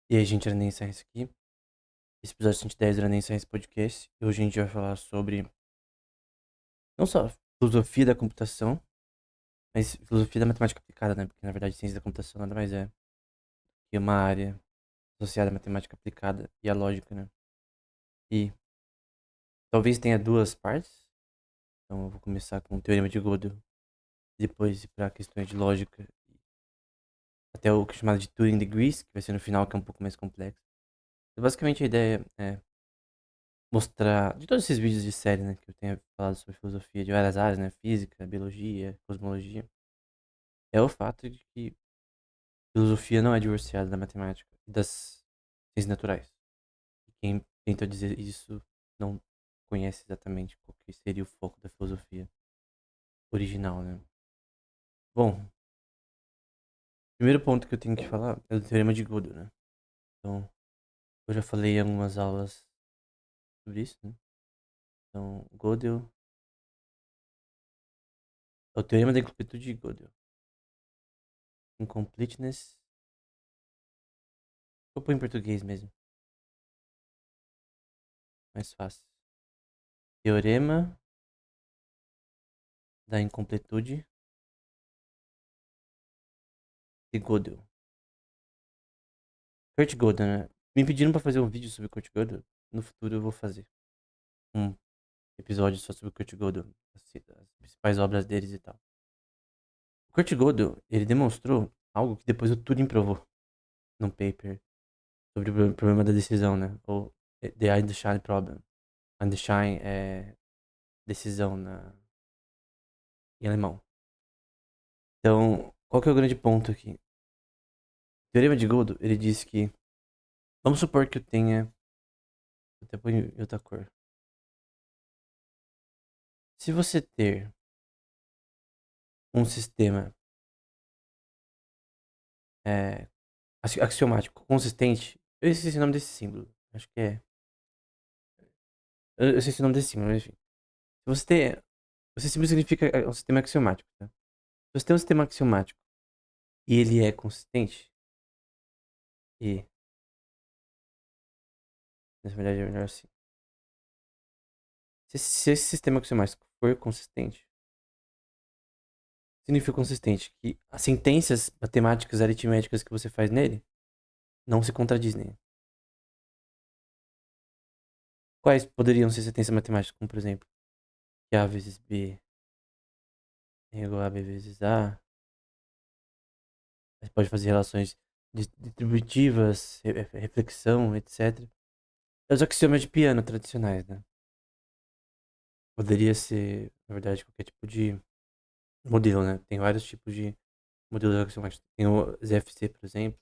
E aí, gente, era Nem Science aqui. Esse episódio 110 era Nem Science Podcast. E hoje a gente vai falar sobre não só filosofia da computação, mas filosofia da matemática aplicada, né? Porque na verdade ciência da computação nada mais é que uma área associada à matemática aplicada e à lógica, né? E talvez tenha duas partes. Então eu vou começar com o teorema de Gödel, depois ir para questões de lógica, até o que é chamado de Turing Degrees, que vai ser no final, que é um pouco mais complexo. Então, basicamente a ideia é mostrar, de todos esses vídeos de série, né, que eu tenho falado sobre filosofia de várias áreas, né, física, biologia, cosmologia, é o fato de que filosofia não é divorciada da matemática e das ciências naturais. E quem tenta dizer isso não conhece exatamente qual que seria o foco da filosofia original, né. Bom, o primeiro ponto que eu tenho que falar é do teorema de Gödel, né. Então, eu já falei em algumas aulas sobre isso, né. Então, Gödel é o teorema da incompletude de Gödel. Incompleteness. Vou pôr em português mesmo, mais fácil. Teorema da incompletude de Gödel. Kurt Gödel, né? Me pediram pra fazer um vídeo sobre Kurt Gödel. No futuro eu vou fazer um episódio só sobre Kurt Gödel, as principais obras deles e tal. O Kurt Gödel, ele demonstrou algo que depois o Turing provou num paper sobre o problema da decisão, né? Ou The Einstein Problem. Einstein é decisão em alemão. Então, qual que é o grande ponto aqui? O teorema de Gödel, ele diz que, vamos supor que eu tenha, até põe em outra cor. Se você ter um sistema é, axiomático consistente, eu esqueci o nome desse símbolo, acho que é. Eu esqueci o nome desse símbolo, mas enfim. Se você ter. Esse símbolo significa um sistema axiomático, tá? Se você tem um sistema axiomático e ele é consistente, e. Na verdade é melhor assim. Se esse sistema axiomático for consistente, significa consistente que as sentenças matemáticas aritméticas que você faz nele não se contradizem. Quais poderiam ser sentenças matemáticas, como por exemplo, que A vezes B é igual a B vezes A. Você pode fazer relações distributivas, reflexão, etc. É os axiomas de piano tradicionais, né? Poderia ser, na verdade, qualquer tipo de modelo, né? Tem vários tipos de modelos axiomáticos. Tem o ZFC, por exemplo.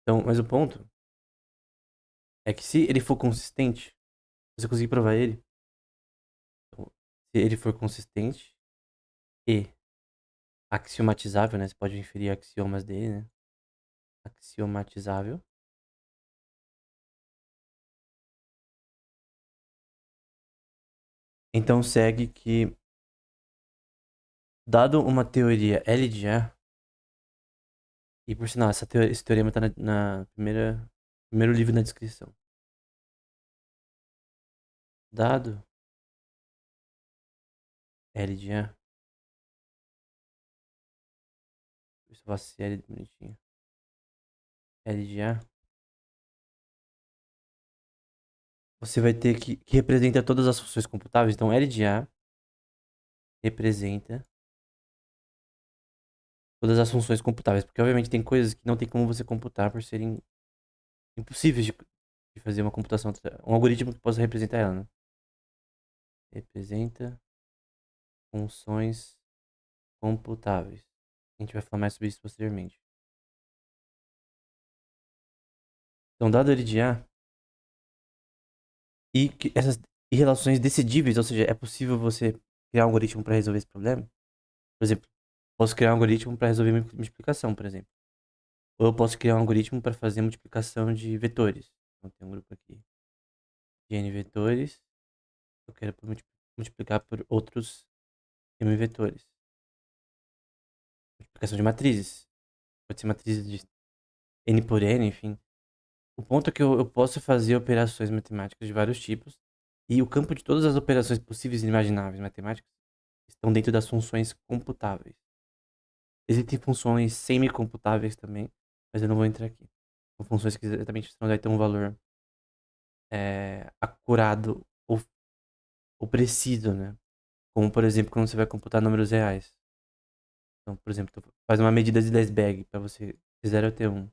Então, mas o ponto é que se ele for consistente, se você conseguir provar ele, então, se ele for consistente e axiomatizável, né? Você pode inferir axiomas dele, né? Axiomatizável. Então segue que, dado uma teoria L de A, e por sinal, esse teorema tá na primeiro livro na descrição. Dado L de A, deixa eu faço esse L bonitinho. L de A, você vai ter que representa todas as funções computáveis. Então L de A representa todas as funções computáveis. Porque obviamente tem coisas que não tem como você computar por serem impossíveis de fazer uma computação. Um algoritmo que possa representar ela, né? Representa funções computáveis. A gente vai falar mais sobre isso posteriormente. Então, dado L de A, e que essas relações decidíveis, ou seja, é possível você criar um algoritmo para resolver esse problema? Por exemplo, posso criar um algoritmo para resolver multiplicação, por exemplo. Ou eu posso criar um algoritmo para fazer multiplicação de vetores. Então, tem um grupo aqui de n vetores. Eu quero multiplicar por outros m vetores. Multiplicação de matrizes. Pode ser matrizes de n por n, enfim. O ponto é que eu posso fazer operações matemáticas de vários tipos, e o campo de todas as operações possíveis e imagináveis matemáticas estão dentro das funções computáveis. Existem funções semi-computáveis também, mas eu não vou entrar aqui. São funções que exatamente você não vai ter um valor acurado ou preciso, né? Como, por exemplo, quando você vai computar números reais. Então, por exemplo, tu faz uma medida de Desbag para você de 0 até 1.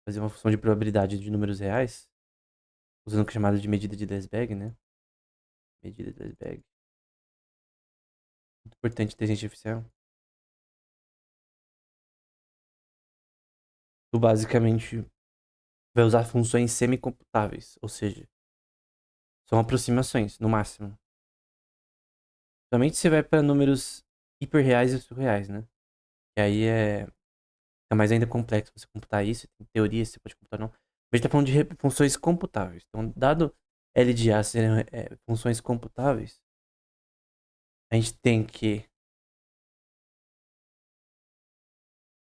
Fazer uma função de probabilidade de números reais, usando o que é chamado de medida de Desbag, né? Medida de Desbag. Muito importante inteligência artificial. Tu basicamente vai usar funções semi-computáveis, ou seja, são aproximações, no máximo. Somente você vai para números hiperreais e surreais, né? E aí é mais ainda complexo você computar isso, tem teoria, você pode computar ou não. Mas a gente tá falando de funções computáveis. Então, dado L de A serem funções computáveis, a gente tem que,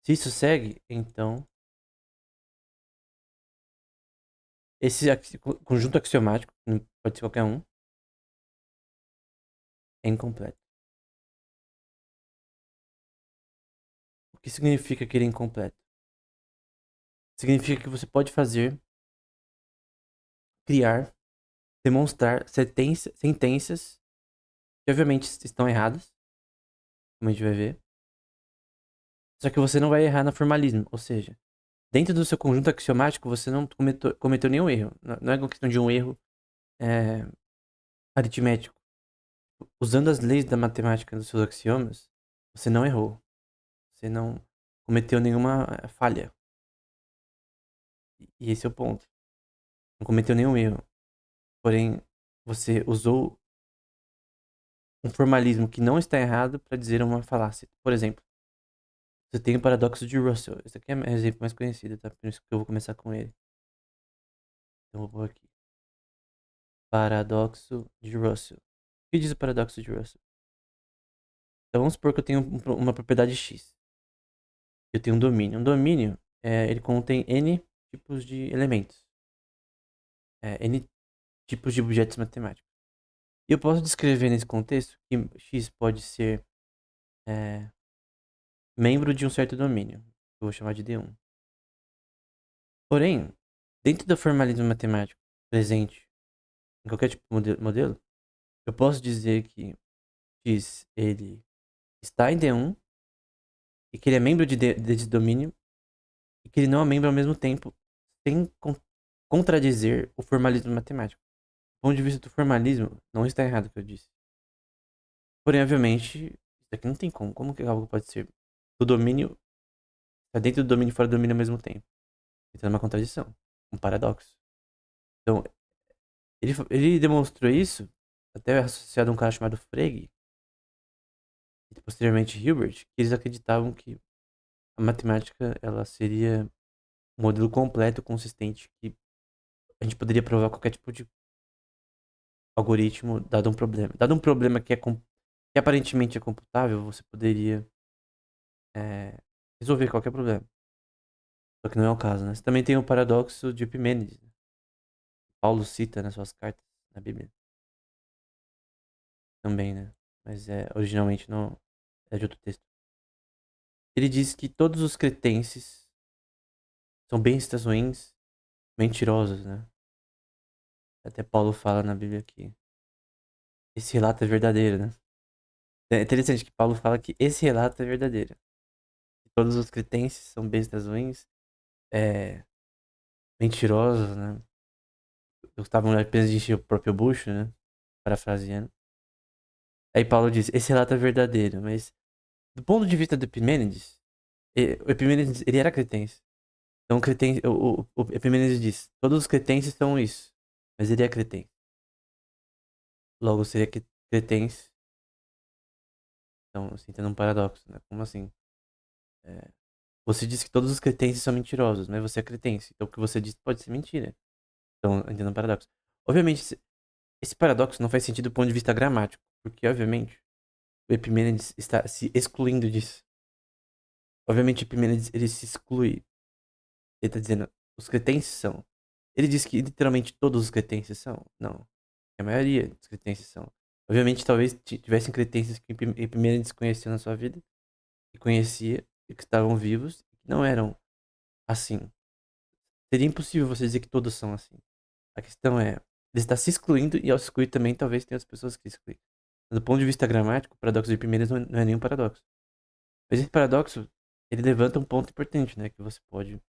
se isso segue, então, esse conjunto axiomático, não pode ser qualquer um, é incompleto. O que significa que ele é incompleto? Significa que você pode fazer, criar, demonstrar sentenças que obviamente estão erradas, como a gente vai ver. Só que você não vai errar no formalismo, ou seja, dentro do seu conjunto axiomático você não cometeu nenhum erro. Não é uma questão de um erro é, aritmético. Usando as leis da matemática dos seus axiomas, você não errou. Você não cometeu nenhuma falha. E esse é o ponto. Não cometeu nenhum erro. Porém, você usou um formalismo que não está errado para dizer uma falácia. Por exemplo, você tem o paradoxo de Russell. Esse aqui é o exemplo mais conhecido, tá? Por isso que eu vou começar com ele. Então, eu vou aqui. Paradoxo de Russell. O que diz o paradoxo de Russell? Então, vamos supor que eu tenho uma propriedade X. Eu tenho um domínio. Um domínio, ele contém N tipos de elementos. N tipos de objetos matemáticos. E eu posso descrever nesse contexto que X pode ser membro de um certo domínio. Eu vou chamar de D1. Porém, dentro do formalismo matemático presente em qualquer tipo de modelo, eu posso dizer que X ele está em D1 e que ele é membro desse domínio e que ele não é membro ao mesmo tempo, sem contradizer o formalismo matemático. Do ponto de vista do formalismo, não está errado o que eu disse. Porém, obviamente, isso aqui não tem como. Como que algo pode ser do domínio, está dentro do domínio e fora do domínio ao mesmo tempo? Entra numa contradição, um paradoxo. Então, ele demonstrou isso, até associado a um cara chamado Frege, e posteriormente Hilbert, que eles acreditavam que a matemática ela seria um modelo completo, consistente, que a gente poderia provar qualquer tipo de algoritmo dado um problema. Dado um problema que aparentemente é computável, você poderia é, resolver qualquer problema. Só que não é o caso, né? Você também tem o paradoxo de Epimênides, né? Paulo cita nas suas cartas na Bíblia. Também, né? Mas originalmente não é de outro texto. Ele diz que todos os cretenses são bestas ruins, mentirosos, né? Até Paulo fala na Bíblia que esse relato é verdadeiro, né? É interessante que Paulo fala que esse relato é verdadeiro. Todos os cretenses são bestas ruins, é, mentirosos, né? Gostavam apenas de encher o próprio bucho, né? Parafraseando. Aí Paulo diz, esse relato é verdadeiro, mas do ponto de vista do Epimênides, o Epimênides, ele era cretense. Então o Epimênides diz, todos os cretenses são isso, mas ele é cretense. Logo seria cretense. Então, assim, tendo um paradoxo, né? Como assim? É, você diz que todos os cretenses são mentirosos, mas você é cretense. Então o que você diz pode ser mentira. Então, entendo um paradoxo. Obviamente, esse paradoxo não faz sentido do ponto de vista gramático, porque, obviamente, o Epimênides está se excluindo disso. Obviamente, Epimênides ele se exclui. Ele está dizendo, os cretenses são. Ele diz que literalmente todos os cretenses são? Não. A maioria dos cretenses são. Obviamente, talvez tivessem cretenses que primeiro desconheciam na sua vida, que conhecia e que estavam vivos, e que não eram assim. Seria impossível você dizer que todos são assim. A questão é, ele está se excluindo e ao se excluir também talvez tenha as pessoas que se excluem. Do ponto de vista gramático, o paradoxo de Epimênides não é nenhum paradoxo. Mas esse paradoxo, ele levanta um ponto importante, né? Que você pode,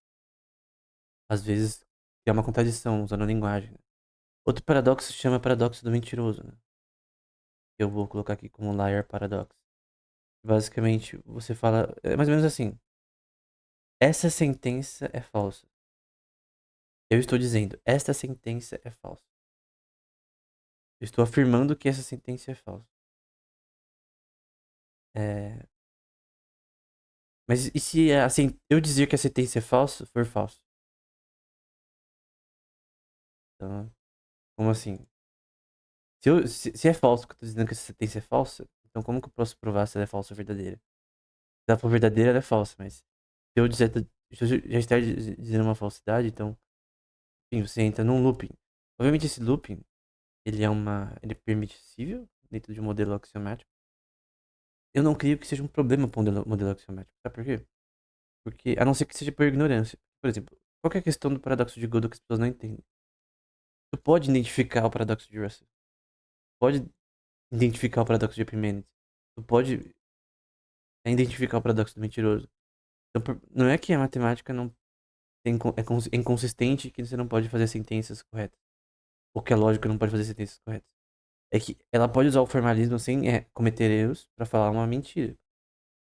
às vezes, criar uma contradição usando a linguagem. Outro paradoxo se chama paradoxo do mentiroso, né? Eu vou colocar aqui como liar paradox. Basicamente, você fala, é mais ou menos assim: essa sentença é falsa. Eu estou dizendo, esta sentença é falsa. Eu estou afirmando que essa sentença é falsa. É... Mas e se assim, eu dizer que a sentença é falsa for falso? Então, como assim? Se é falso que eu estou dizendo que essa sentença é falsa, então como que eu posso provar se ela é falsa ou verdadeira? Se ela for verdadeira, ela é falsa, mas se eu dizer, se eu já estar dizendo uma falsidade, então, enfim, você entra num looping. Obviamente esse looping, ele é permissível dentro de um modelo axiomático. Eu não creio que seja um problema para um modelo axiomático. Sabe por quê? Porque, a não ser que seja por ignorância. Por exemplo, qual que é a questão do paradoxo de Gödel que as pessoas não entendem? Tu pode identificar o paradoxo de Russell. Pode identificar o paradoxo de Epimênides. Tu pode identificar o paradoxo do mentiroso. Então, não é que a matemática não é inconsistente que você não pode fazer sentenças corretas. Ou que a lógica não pode fazer sentenças corretas. É que ela pode usar o formalismo sem cometer erros para falar uma mentira.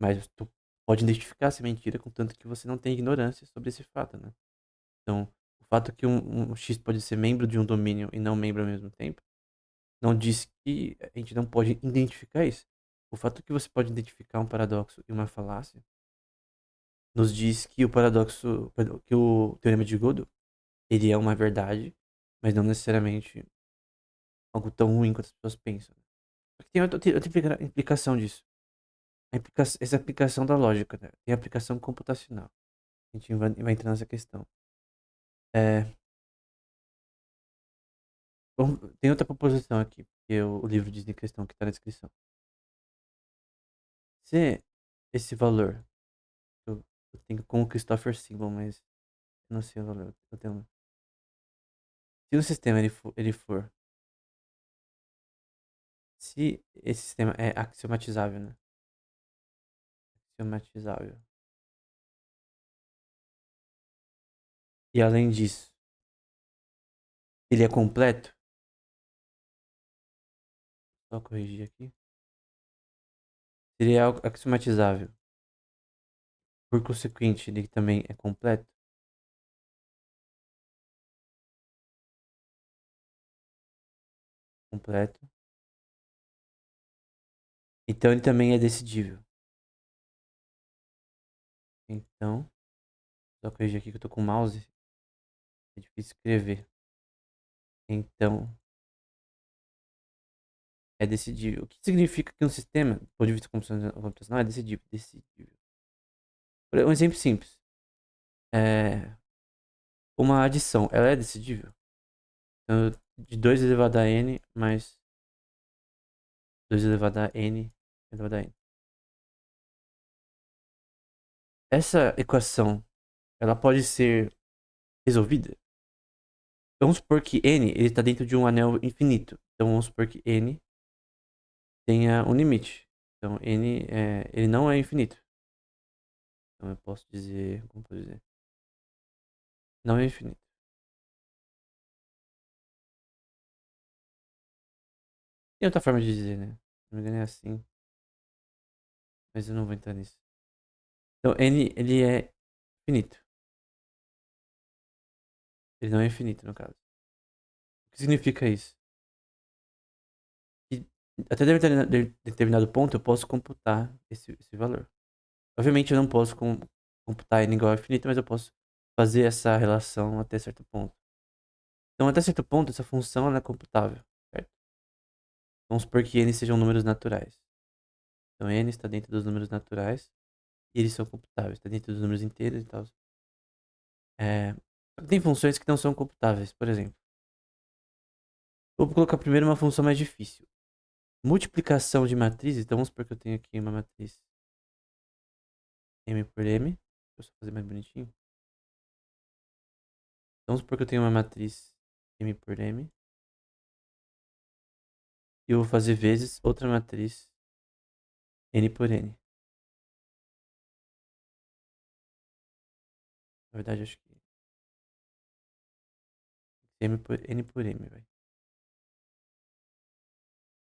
Mas tu pode identificar essa mentira contanto que você não tenha ignorância sobre esse fato, né? Então, o fato que um X pode ser membro de um domínio e não membro ao mesmo tempo, não diz que a gente não pode identificar isso. O fato que você pode identificar um paradoxo e uma falácia nos diz que o paradoxo, perdão, que o teorema de Gödel, ele é uma verdade, mas não necessariamente algo tão ruim quanto as pessoas pensam. Porque tem outra implicação disso. Essa aplicação da lógica, né? Tem a aplicação computacional. A gente vai entrar nessa questão. É, tem outra proposição aqui, que é o livro diz em questão que está na descrição. Se esse valor, eu tenho com o Christopher Symbol, mas eu não sei o valor. Se o sistema se esse sistema é axiomatizável, né? Axiomatizável. E além disso, ele é completo. Só corrigir aqui. Seria axiomatizável. Por consequente, ele também é completo. Completo. Então ele também é decidível. Então, só corrigir aqui que eu tô com o mouse. É difícil escrever. Então, é decidível. O que significa que um sistema, do ponto de vista computacional, é decidível. Decidível. Um exemplo simples. É, uma adição, ela é decidível? Então, de 2 elevado a n mais 2 elevado a n elevado a n. Essa equação, ela pode ser resolvida? Vamos supor que n ele está dentro de um anel infinito. Então vamos supor que n tenha um limite. Então n ele não é infinito. Então eu posso dizer, como posso dizer? Não é infinito. Tem outra forma de dizer, né? Se não me engano é assim. Mas eu não vou entrar nisso. Então n ele é finito. Ele não é infinito no caso. O que significa isso? Que até determinado ponto eu posso computar esse valor. Obviamente eu não posso computar n igual a infinito, mas eu posso fazer essa relação até certo ponto. Então até certo ponto essa função ela é computável, certo? Vamos supor que n sejam números naturais. Então n está dentro dos números naturais e eles são computáveis, está dentro dos números inteiros e tal. Tem funções que não são computáveis, por exemplo. Vou colocar primeiro uma função mais difícil. Multiplicação de matrizes. Então vamos supor que eu tenho aqui uma matriz M por M. Deixa eu só fazer mais bonitinho. Então vamos supor que eu tenho uma matriz M por M. E eu vou fazer vezes outra matriz N por N. Na verdade, acho que N por M, vai.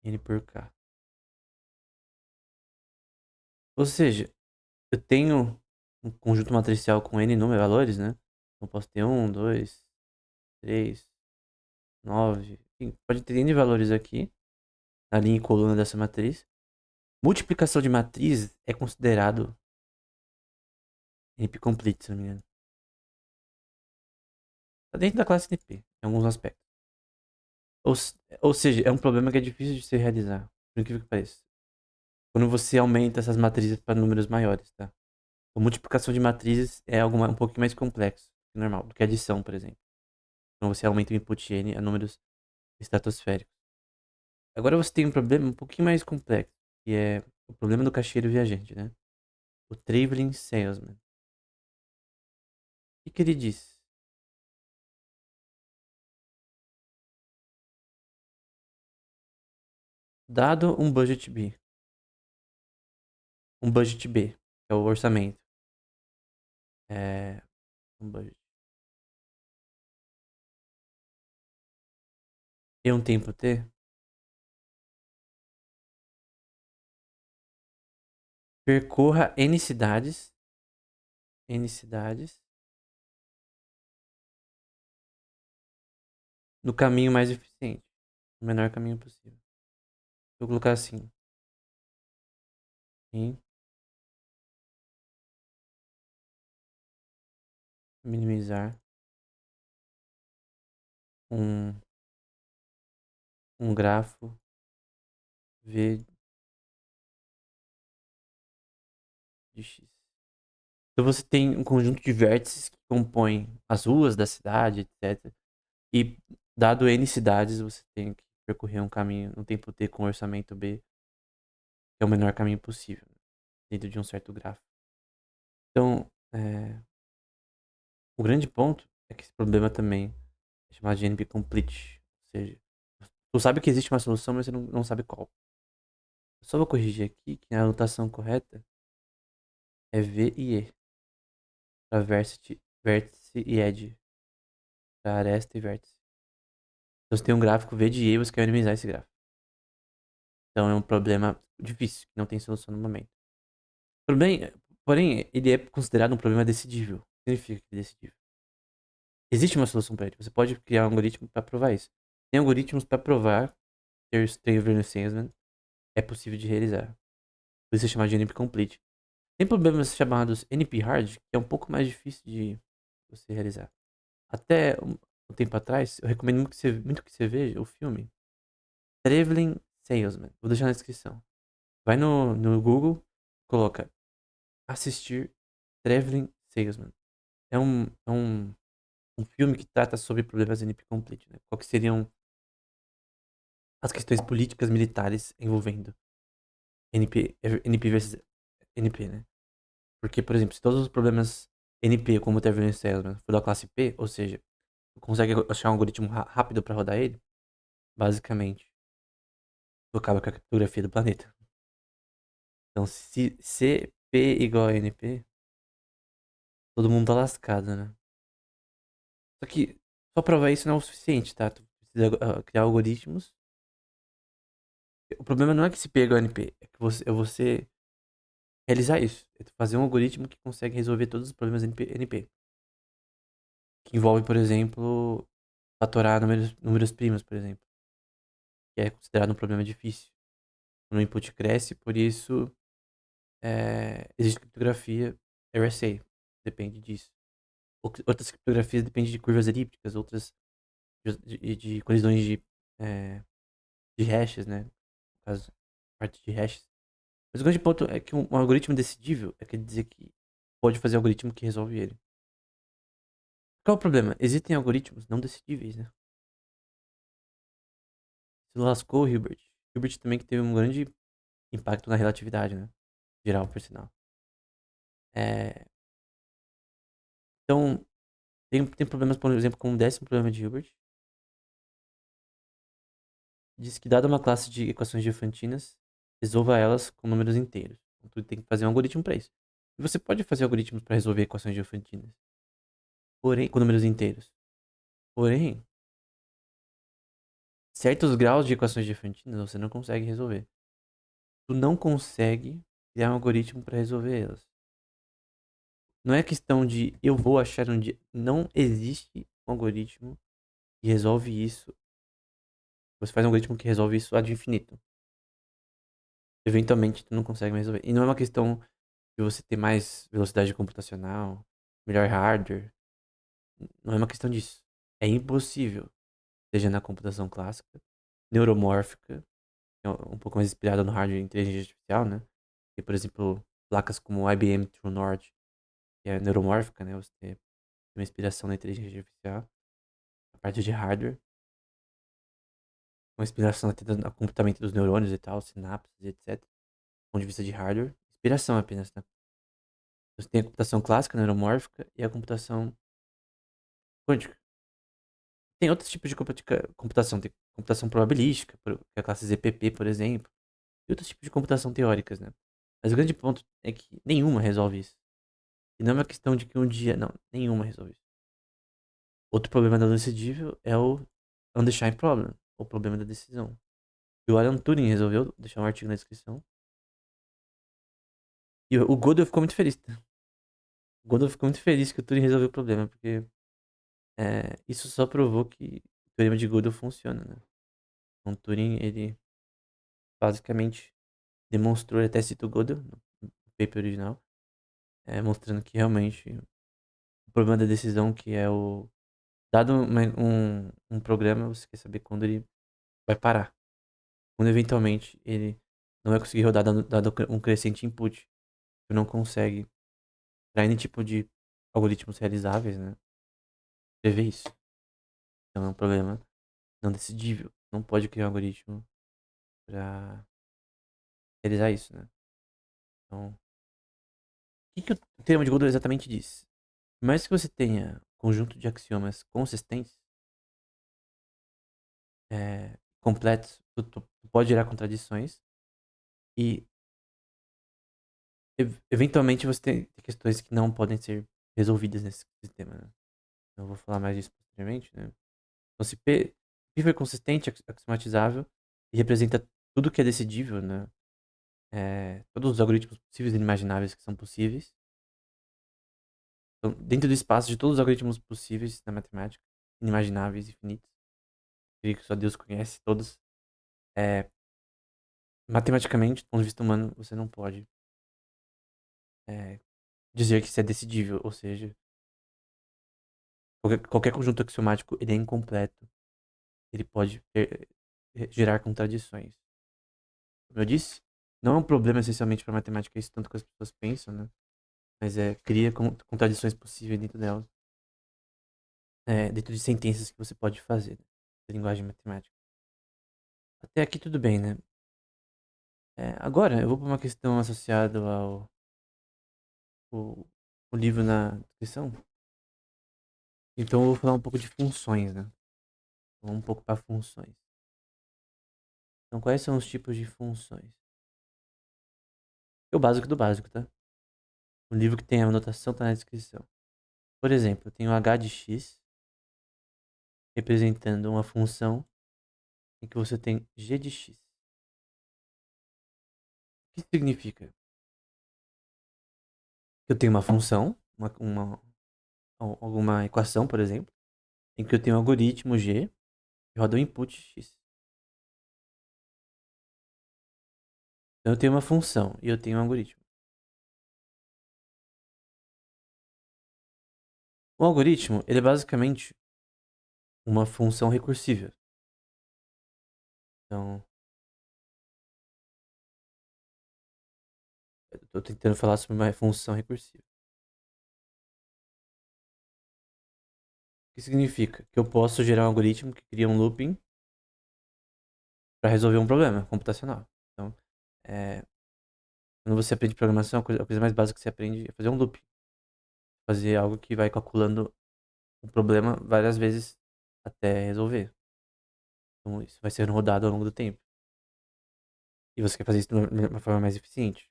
N por K. Ou seja, eu tenho um conjunto matricial com N número de valores, né? Então posso ter 1, 2, 3, 9. Enfim, pode ter N valores aqui, na linha e coluna dessa matriz. Multiplicação de matrizes é considerado NP-complete, se não me engano. Tá dentro da classe NP, em alguns aspectos. Ou, ou seja, é um problema que é difícil de se realizar, por incrível que pareça. Quando você aumenta essas matrizes para números maiores, tá? A multiplicação de matrizes é algo um pouquinho mais complexo que normal, do que adição, por exemplo. Quando você aumenta o input n a números estratosféricos. Agora você tem um problema um pouquinho mais complexo, que é o problema do caixeiro viajante, né? O Traveling Salesman. O que ele diz? Dado um budget B, que é o orçamento. É, um budget. E um tempo T, percorra N cidades, no caminho mais eficiente, o menor caminho possível. Vou colocar assim, em minimizar um, um grafo V de X. Então você tem um conjunto de vértices que compõem as ruas da cidade, etc. E dado N cidades, você tem que percorrer um caminho no tempo T com orçamento B, que é o menor caminho possível, dentro de um certo gráfico. Então, o grande ponto é que esse problema também é chamado de NP-complete. Ou seja, tu sabe que existe uma solução, mas você não sabe qual. Eu só vou corrigir aqui que a anotação correta é V e E. Para vértice e edge. Para aresta e vértice. Então você tem um gráfico V de E e você quer minimizar esse gráfico. Então é um problema difícil, que não tem solução no momento. Porém, ele é considerado um problema decidível. O que significa que é decidível? Existe uma solução para ele. Você pode criar um algoritmo para provar isso. Tem algoritmos para provar que o Traveling Salesman é possível de realizar. Por isso é chamado de NP-complete. Tem problemas chamados NP-hard, que é um pouco mais difícil de você realizar. Até um tempo atrás, eu recomendo muito que você veja o filme Traveling Salesman. Vou deixar na descrição. Vai no Google, coloca assistir Traveling Salesman. É um filme que trata sobre problemas NP-complete, né? Qual que seriam as questões políticas militares envolvendo NP versus NP, né? Porque, por exemplo, se todos os problemas NP, como o Traveling Salesman, for da classe P, ou seja, consegue achar um algoritmo rápido para rodar ele, basicamente, tu acaba com a criptografia do planeta. Então, se CP igual a NP, todo mundo tá lascado, né? Só que só provar isso não é o suficiente, tá? Tu precisa criar algoritmos. O problema não é que se pega o NP, é que você realizar isso. É tu fazer um algoritmo que consegue resolver todos os problemas NP. Que envolve, por exemplo, fatorar números primos, por exemplo. Que é considerado um problema difícil. Quando o input cresce, por isso existe criptografia RSA. Depende disso. Outras criptografias dependem de curvas elípticas, outras de colisões é, de hashes, né? No caso, parte de hashes. Mas o grande ponto é que um algoritmo decidível é quer dizer que pode fazer algoritmo que resolve ele. Qual é o problema? Existem algoritmos não decidíveis, né? Se lascou o Hilbert. Hilbert também que teve um grande impacto na relatividade, né? Geral, por sinal. É, então, tem problemas, por exemplo, com o 10º problema de Hilbert. Diz que dada uma classe de equações diofantinas, resolva elas com números inteiros. Então, tu tem que fazer um algoritmo para isso. E você pode fazer algoritmos para resolver equações diofantinas, porém, com números inteiros. Porém, certos graus de equações diofantinas você não consegue resolver. Tu não consegue criar um algoritmo para resolver elas. Não é questão de eu vou achar um dia. Não existe um algoritmo que resolve isso. Você faz um algoritmo que resolve isso ad infinito. Eventualmente tu não consegue mais resolver. E não é uma questão de você ter mais velocidade computacional, melhor hardware. Não é uma questão disso. É impossível. Seja na computação clássica, neuromórfica, que é um pouco mais inspirada no hardware de inteligência artificial, né? E, por exemplo, placas como o IBM True North, que é neuromórfica, né? Você tem uma inspiração na inteligência artificial, a parte de hardware, uma inspiração até no comportamento dos neurônios e tal, sinapses, etc. Do ponto de vista de hardware, inspiração apenas, né? Você tem a computação clássica, neuromórfica, e a computação quântica. Tem outros tipos de computação. Tem computação probabilística, que é a classe ZPP, por exemplo. E outros tipos de computação teóricas, né? Mas o grande ponto é que nenhuma resolve isso. E não é uma questão de que um dia. Não, nenhuma resolve isso. Outro problema da decidível é o undefined problem, o problema da decisão. E o Alan Turing resolveu, deixar um artigo na descrição. E o Gödel ficou muito feliz. Tá? O Gödel ficou muito feliz que o Turing resolveu o problema, porque isso só provou que o teorema de Gödel funciona, né? Então, Turing, ele basicamente demonstrou, ele até cita o Gödel no paper original, mostrando que realmente o problema da decisão, que é o... Dado um programa, você quer saber quando ele vai parar. Quando eventualmente ele não vai conseguir rodar dado um crescente input. Você não consegue, para N tipo de algoritmos realizáveis, né? Prever isso. Então é um problema não decidível. Não pode criar um algoritmo para realizar isso, né? Então, o que o termo de Gödel exatamente diz? Por mais que você tenha conjunto de axiomas consistentes, completos, tu pode gerar contradições e eventualmente você tem questões que não podem ser resolvidas nesse sistema, né? Eu vou falar mais disso posteriormente, né? Então, se P for consistente, axiomatizável e representa tudo que é decidível, né? Todos os algoritmos possíveis e inimagináveis que são possíveis. Então, dentro do espaço de todos os algoritmos possíveis na matemática, inimagináveis, infinitos, que só Deus conhece todos, matematicamente, do ponto de vista humano, você não pode é, dizer que isso é decidível, ou seja, qualquer conjunto axiomático ele é incompleto, ele pode gerar contradições. Como eu disse, não é um problema essencialmente para matemática, isso tanto que as pessoas pensam, né? Mas cria contradições possíveis dentro delas, dentro de sentenças que você pode fazer, né? Da linguagem matemática. Até aqui tudo bem, né? Agora eu vou para uma questão associada ao o livro na descrição. Então eu vou falar um pouco de funções, né? Vamos um pouco para funções. Então quais são os tipos de funções? É o básico do básico, tá? O livro que tem a anotação tá na descrição. Por exemplo, eu tenho h de x representando uma função em que você tem g de x. O que significa? Eu tenho uma função, alguma equação, por exemplo, em que eu tenho um algoritmo G que roda o input X. Então eu tenho uma função e eu tenho um algoritmo. O algoritmo, ele é basicamente uma função recursiva. Então, eu estou tentando falar sobre uma função recursiva. que significa? Que eu posso gerar um algoritmo que cria um looping para resolver um problema computacional. Então, é, quando você aprende programação, a coisa mais básica que você aprende é fazer um looping. Fazer algo que vai calculando o problema várias vezes até resolver. Então, isso vai sendo rodado ao longo do tempo. E você quer fazer isso de uma forma mais eficiente.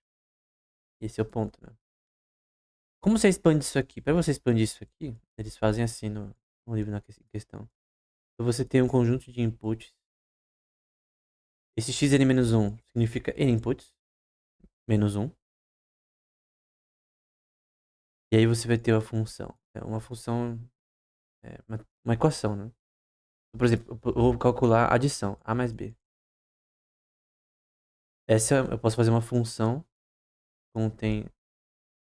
Esse é o ponto, né? Como você expande isso aqui? Para você expandir isso aqui, eles fazem assim no livro em questão. Então você tem um conjunto de inputs. Esse xn-1 significa n inputs, menos 1. E aí você vai ter uma função. É uma função, uma equação, né? Por exemplo, eu vou calcular a adição, a mais b. Essa eu posso fazer uma função que contém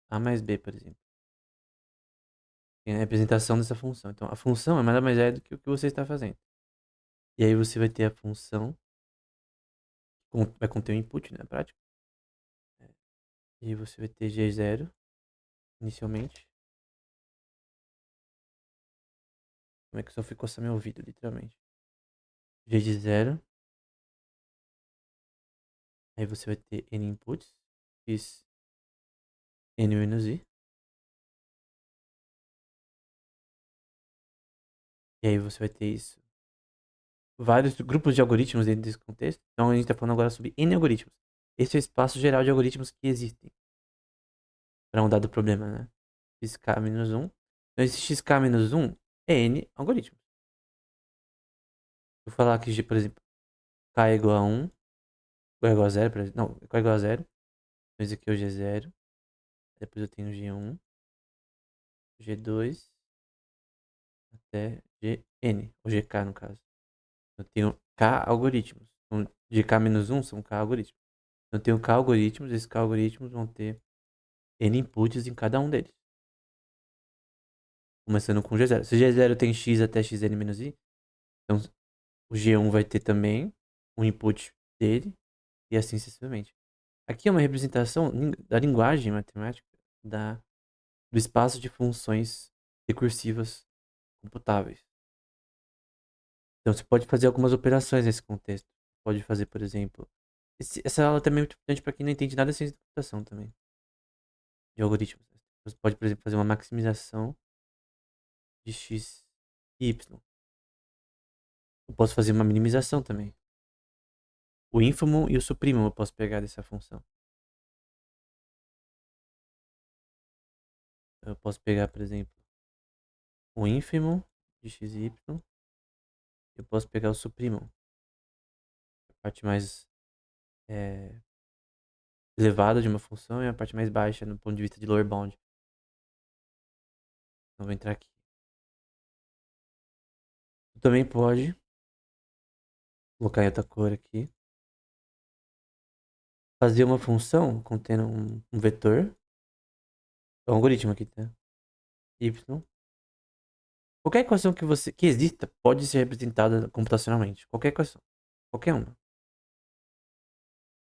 a mais b, por exemplo. Tem a representação dessa função. Então, a função é nada mais é do que o que você está fazendo. E aí você vai ter a função, vai conter o input, né, na prática. E aí você vai ter G0, inicialmente. Como é que só ficou sem meu ouvido, literalmente. G de 0. Aí você vai ter N inputs. X N menos I. E aí você vai ter isso. Vários grupos de algoritmos dentro desse contexto. Então a gente está falando agora sobre N algoritmos. Esse é o espaço geral de algoritmos que existem para um dado problema, né? Xk-1. Então esse Xk-1 é N algoritmos. Vou falar que, por exemplo, K é igual a 1. Ou é igual a 0, por exemplo. Não, K é igual a 0. Então esse aqui é o G0. Depois eu tenho o G1, G2, até Gn, ou GK no caso. Eu tenho K algoritmos. Então, GK-1 são K algoritmos. Então, eu tenho K algoritmos, esses K algoritmos vão ter N inputs em cada um deles. Começando com G0. Se G0 tem X até Xn-I, então o G1 vai ter também o input dele, e assim sucessivamente. Aqui é uma representação da linguagem matemática do espaço de funções recursivas computáveis. Então você pode fazer algumas operações nesse contexto. Pode fazer, por exemplo. Essa aula também é muito importante para quem não entende nada de ciência da computação também. De algoritmos. Você pode, por exemplo, fazer uma maximização de x e y. Eu posso fazer uma minimização também. O ínfimo e o supremo eu posso pegar dessa função. Eu posso pegar, por exemplo, o ínfimo de x e y. Eu posso pegar o supremo. A parte mais elevada de uma função e a parte mais baixa no ponto de vista de lower bound. Então vou entrar aqui. Tu também pode colocar em outra cor aqui. Fazer uma função contendo um vetor. É um algoritmo aqui, tá? Y. Qualquer equação que exista pode ser representada computacionalmente. Qualquer equação. Qualquer uma.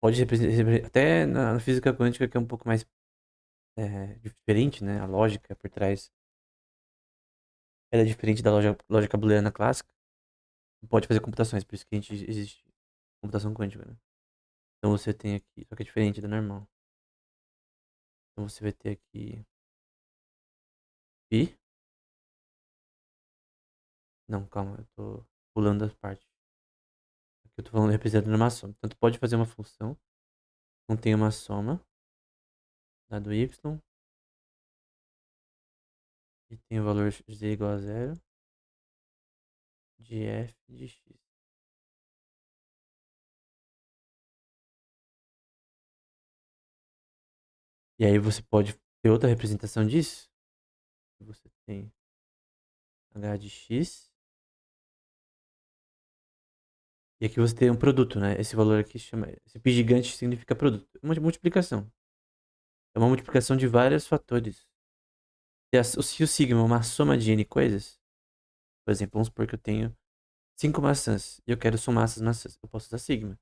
Pode representar. Até na física quântica, que é um pouco mais diferente, né? A lógica por trás. Ela é diferente da lógica booleana clássica. Pode fazer computações, por isso que a gente existe computação quântica, né? Então você tem aqui. Só que é diferente da normal. Então você vai ter aqui. Pi. Não, calma, eu tô pulando as partes. Aqui eu tô falando representando uma soma. Então tu pode fazer uma função. Contém uma soma. Dado y. E tem o valor z igual a 0 de f de x. E aí você pode ter outra representação disso. Você tem h de x. E aqui você tem um produto, né? Esse valor aqui chama. Esse pi gigante significa produto. É uma multiplicação. É uma multiplicação de vários fatores. Se o sigma é uma soma de n coisas, por exemplo, vamos supor que eu tenho 5 maçãs e eu quero somar essas maçãs. Eu posso usar sigma.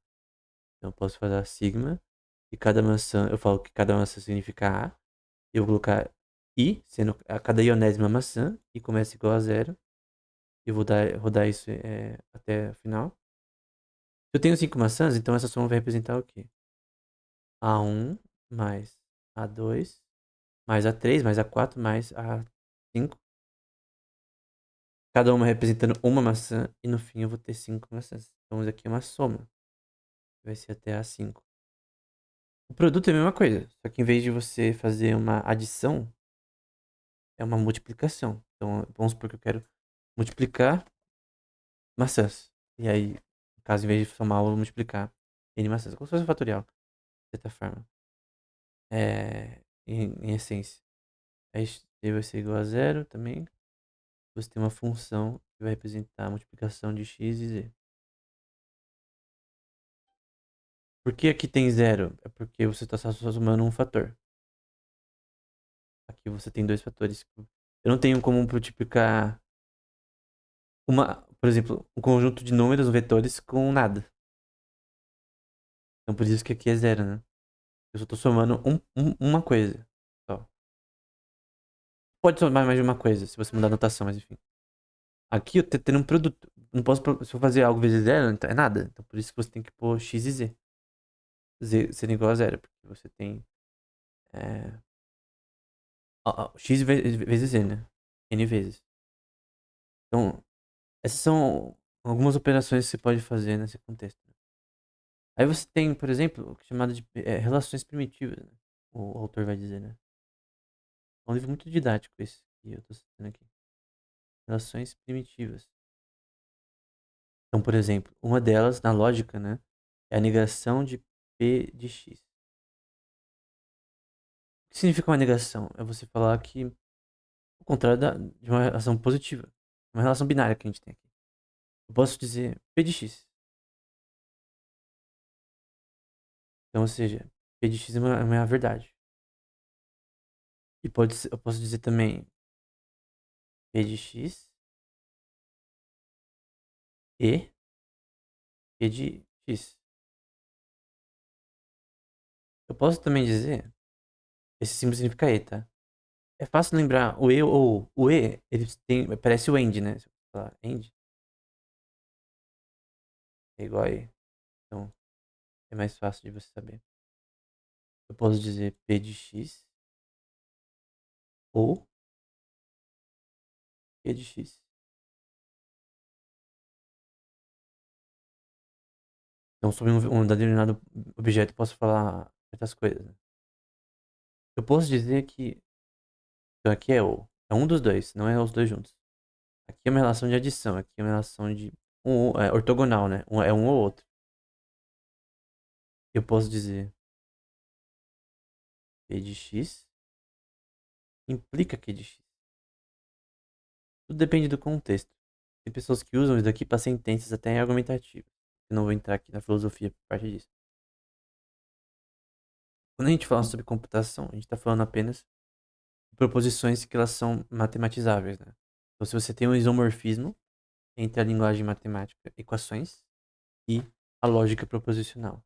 Então eu posso fazer sigma e cada maçã, eu falo que cada maçã significa A. Eu vou colocar I, sendo a cada ionésima maçã, I começa igual a 0. e vou rodar isso até o final. Se eu tenho 5 maçãs, então essa soma vai representar o quê? A1 mais A2 mais A3 mais A4 mais A5. Cada uma representando uma maçã e no fim eu vou ter 5 maçãs. Então isso aqui é uma soma. Vai ser até A5. O produto é a mesma coisa, só que em vez de você fazer uma adição, é uma multiplicação. Então vamos supor que eu quero multiplicar maçãs. E aí, no caso, em vez de somar, eu vou multiplicar N maçãs. Como se fosse um fatorial, de certa forma. Em essência. Aí t vai ser igual a zero também. Você tem uma função que vai representar a multiplicação de x e z. Por que aqui tem zero? É porque você está só somando um fator. Aqui você tem dois fatores. Eu não tenho como multiplicar por exemplo, um conjunto de números, vetores, com nada. Então por isso que aqui é zero, né? Eu só estou somando uma coisa. Só. Pode somar mais de uma coisa, se você mudar a notação, mas enfim. Aqui eu tô tendo um produto. Não posso, se eu fazer algo vezes zero, então é nada. Então por isso que você tem que pôr x e z. Z sendo igual a zero, porque você tem é, x vezes z, né? N vezes. Então, essas são algumas operações que você pode fazer nesse contexto. Aí você tem, por exemplo, o que é chamado de relações primitivas, né? O autor vai dizer, né? É um livro muito didático esse que eu tô citando aqui. Relações primitivas. Então, por exemplo, uma delas, na lógica, né? É a negação de P de X. O que significa uma negação? É você falar que o contrário de uma relação positiva. Uma relação binária que a gente tem aqui. Eu posso dizer P de X. Então, ou seja, P de X é uma verdade. E eu posso dizer também P de X e P de X. Eu posso também dizer, esse símbolo significa E, tá? É fácil lembrar o E ou o E, ele tem, parece o AND, né? Se eu falar AND, é igual a E. Então, é mais fácil de você saber. Eu posso dizer P de X ou P de X. Então, sobre um determinado objeto, eu posso falar certas coisas, né? Eu posso dizer que, então aqui é um dos dois, não é os dois juntos. Aqui é uma relação de adição, aqui é uma relação de ortogonal, né? É um ou outro. Eu posso dizer P de X implica Q de X. Tudo depende do contexto. Tem pessoas que usam isso daqui para sentenças até argumentativas. Eu não vou entrar aqui na filosofia por parte disso. Quando a gente fala sobre computação, a gente está falando apenas de proposições que elas são matematizáveis, né? Então, se você tem um isomorfismo entre a linguagem matemática, equações, e a lógica proposicional.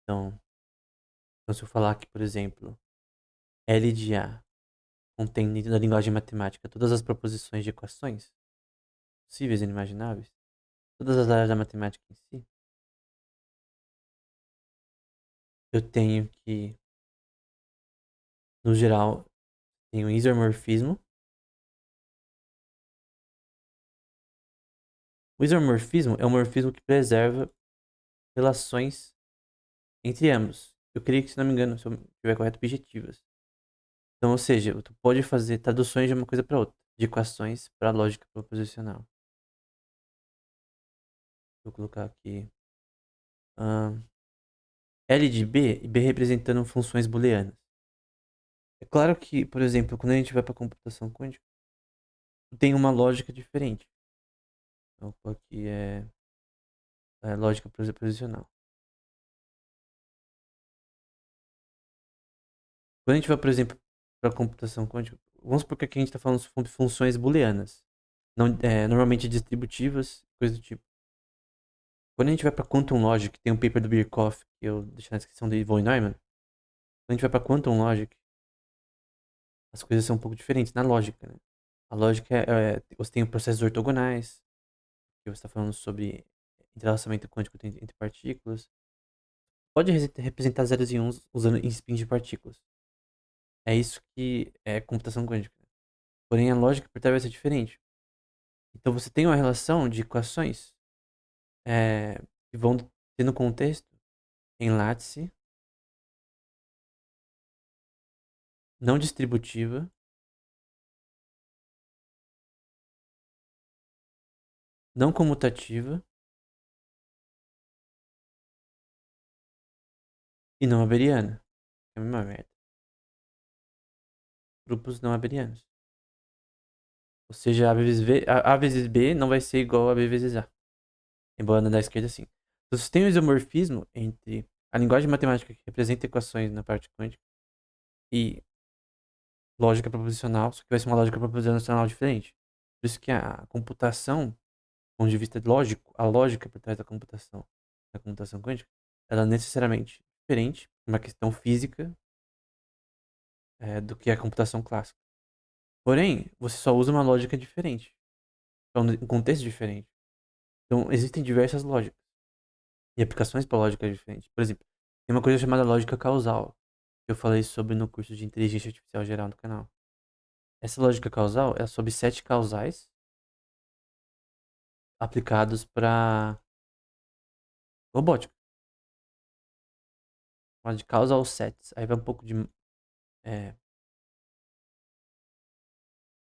Então se eu falar que, por exemplo, L de A contém dentro da linguagem matemática todas as proposições de equações possíveis e inimagináveis, todas as áreas da matemática em si, eu tenho que, no geral, tem um isomorfismo. O isomorfismo é um morfismo que preserva relações entre ambos. Eu creio que, se não me engano, se eu estiver correto, objetivas. Então, ou seja, tu pode fazer traduções de uma coisa para outra, de equações para lógica proposicional. Vou colocar aqui L de B e B representando funções booleanas. É claro que, por exemplo, quando a gente vai para computação quântica, tem uma lógica diferente. Então, aqui é lógica proposicional. Quando a gente vai, por exemplo, para computação quântica, vamos supor que aqui a gente está falando sobre funções booleanas, não, normalmente distributivas, coisa do tipo. Quando a gente vai para Quantum Logic, tem um paper do Birkhoff, que eu deixei na descrição do Von Neumann. Quando a gente vai para Quantum Logic, as coisas são um pouco diferentes na lógica, né? A lógica você tem processos ortogonais, que você está falando sobre entrelaçamento quântico entre partículas. Pode representar zeros e uns usando em spin de partículas. É isso que é computação quântica. Porém, a lógica por trás vai ser diferente. Então, você tem uma relação de equações é, que vão ter no contexto em lattice, não distributiva, não comutativa e não abeliana. É a mesma merda. Grupos não abelianos. Ou seja, A vezes B não vai ser igual a B vezes A. Embora da esquerda sim. Então, você tem um isomorfismo entre a linguagem matemática que representa equações na parte quântica e lógica proposicional, só que vai ser uma lógica proposicional diferente. Por isso que a computação, do ponto de vista lógico, a lógica por trás da computação quântica, ela é necessariamente diferente, uma questão física, do que a computação clássica. Porém, você só usa uma lógica diferente, é um contexto diferente. Então, existem diversas lógicas e aplicações para lógica diferentes. Por exemplo, tem uma coisa chamada lógica causal, que eu falei sobre no curso de inteligência artificial geral no canal. Essa lógica causal é sobre sete causais aplicados para robótica. Fala de causal sets. Aí vai um pouco de é,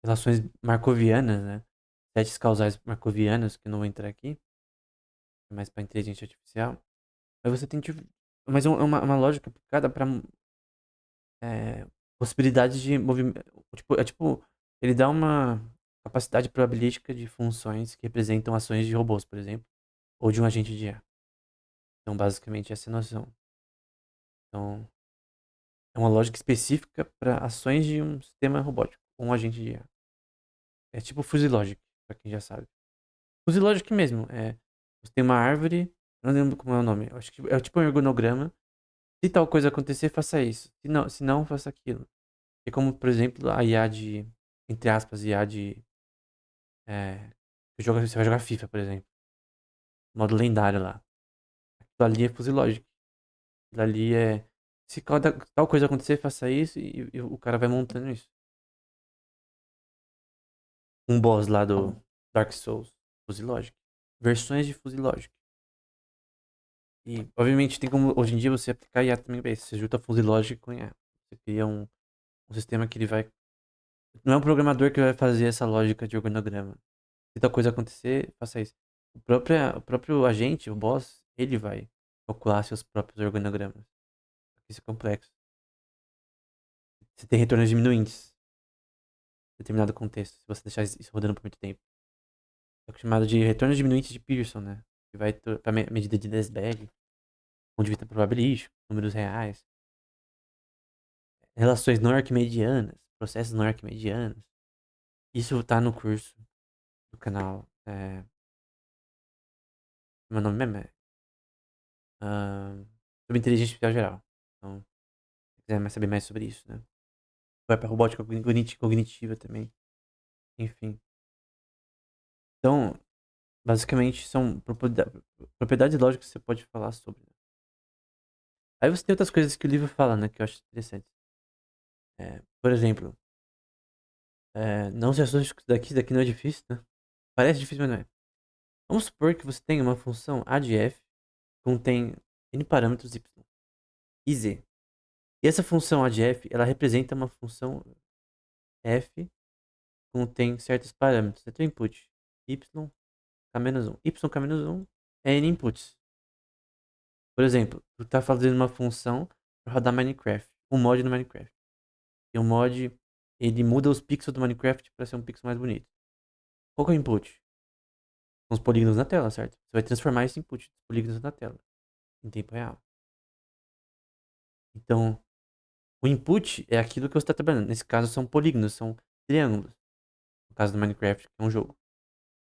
relações marcovianas, né? Sets causais marcovianas, que não vou entrar aqui, é mais para inteligência artificial. Aí você tem tipo, mas é uma lógica aplicada para possibilidades de movimento. Tipo, ele dá uma capacidade probabilística de funções que representam ações de robôs, por exemplo, ou de um agente de IA. Então, basicamente, essa é a noção. Então, é uma lógica específica para ações de um sistema robótico, ou um agente de IA. É tipo Fuzzy Logic, pra quem já sabe. Fuzzy Logic mesmo, você tem uma árvore, não lembro como é o nome, eu acho que é tipo um ergonograma. Se tal coisa acontecer, faça isso. Se não, faça aquilo. É como, por exemplo, a IA de, entre aspas, IA de, você vai jogar FIFA, por exemplo. Modo lendário lá. Aquilo ali é Fuzzy Logic. Aquilo ali é, se tal coisa acontecer, faça isso e o cara vai montando isso. Um boss lá do Dark Souls, Fuzzy Logic. Versões de Fuzzy Logic. E, obviamente, tem como, hoje em dia, você aplicar IA também pra isso. Você junta Fuzzy Logic com IA. Você cria um sistema que ele vai... Não é um programador que vai fazer essa lógica de organograma. Se tal coisa acontecer, faça isso. O próprio agente, o boss, ele vai calcular seus próprios organogramas. Isso é complexo. Você tem retornos diminuintes em determinado contexto, se você deixar isso rodando por muito tempo. É o chamado de retornos diminuintes de Pearson, né? Que vai para medida de Desbag, ponto de vista probabilístico, números reais, relações não arquimedianas, processos não arquimedianos. Isso tá no curso do canal. Meu nome mesmo é sobre inteligência artificial geral. Então, se quiser saber mais sobre isso, né? Vai pra robótica cognitiva também. Enfim. Então, basicamente, são propriedades lógicas que você pode falar sobre. Aí você tem outras coisas que o livro fala, né? Que eu acho interessante. Por exemplo, não se assuste com isso daqui não é difícil, né? Parece difícil, mas não é. Vamos supor que você tem uma função a de f que contém n parâmetros y e z. E essa função a de f, ela representa uma função f que contém certos parâmetros. É teu input y k-1. Y k-1 é n inputs. Por exemplo, tu tá fazendo uma função para rodar Minecraft, um mod no Minecraft. E o mod, ele muda os pixels do Minecraft para ser um pixel mais bonito. Qual que é o input? São os polígonos na tela, certo? Você vai transformar esse input dos polígonos na tela, em tempo real. Então, o input é aquilo que você está trabalhando. Nesse caso, são polígonos, são triângulos. No caso do Minecraft, que é um jogo.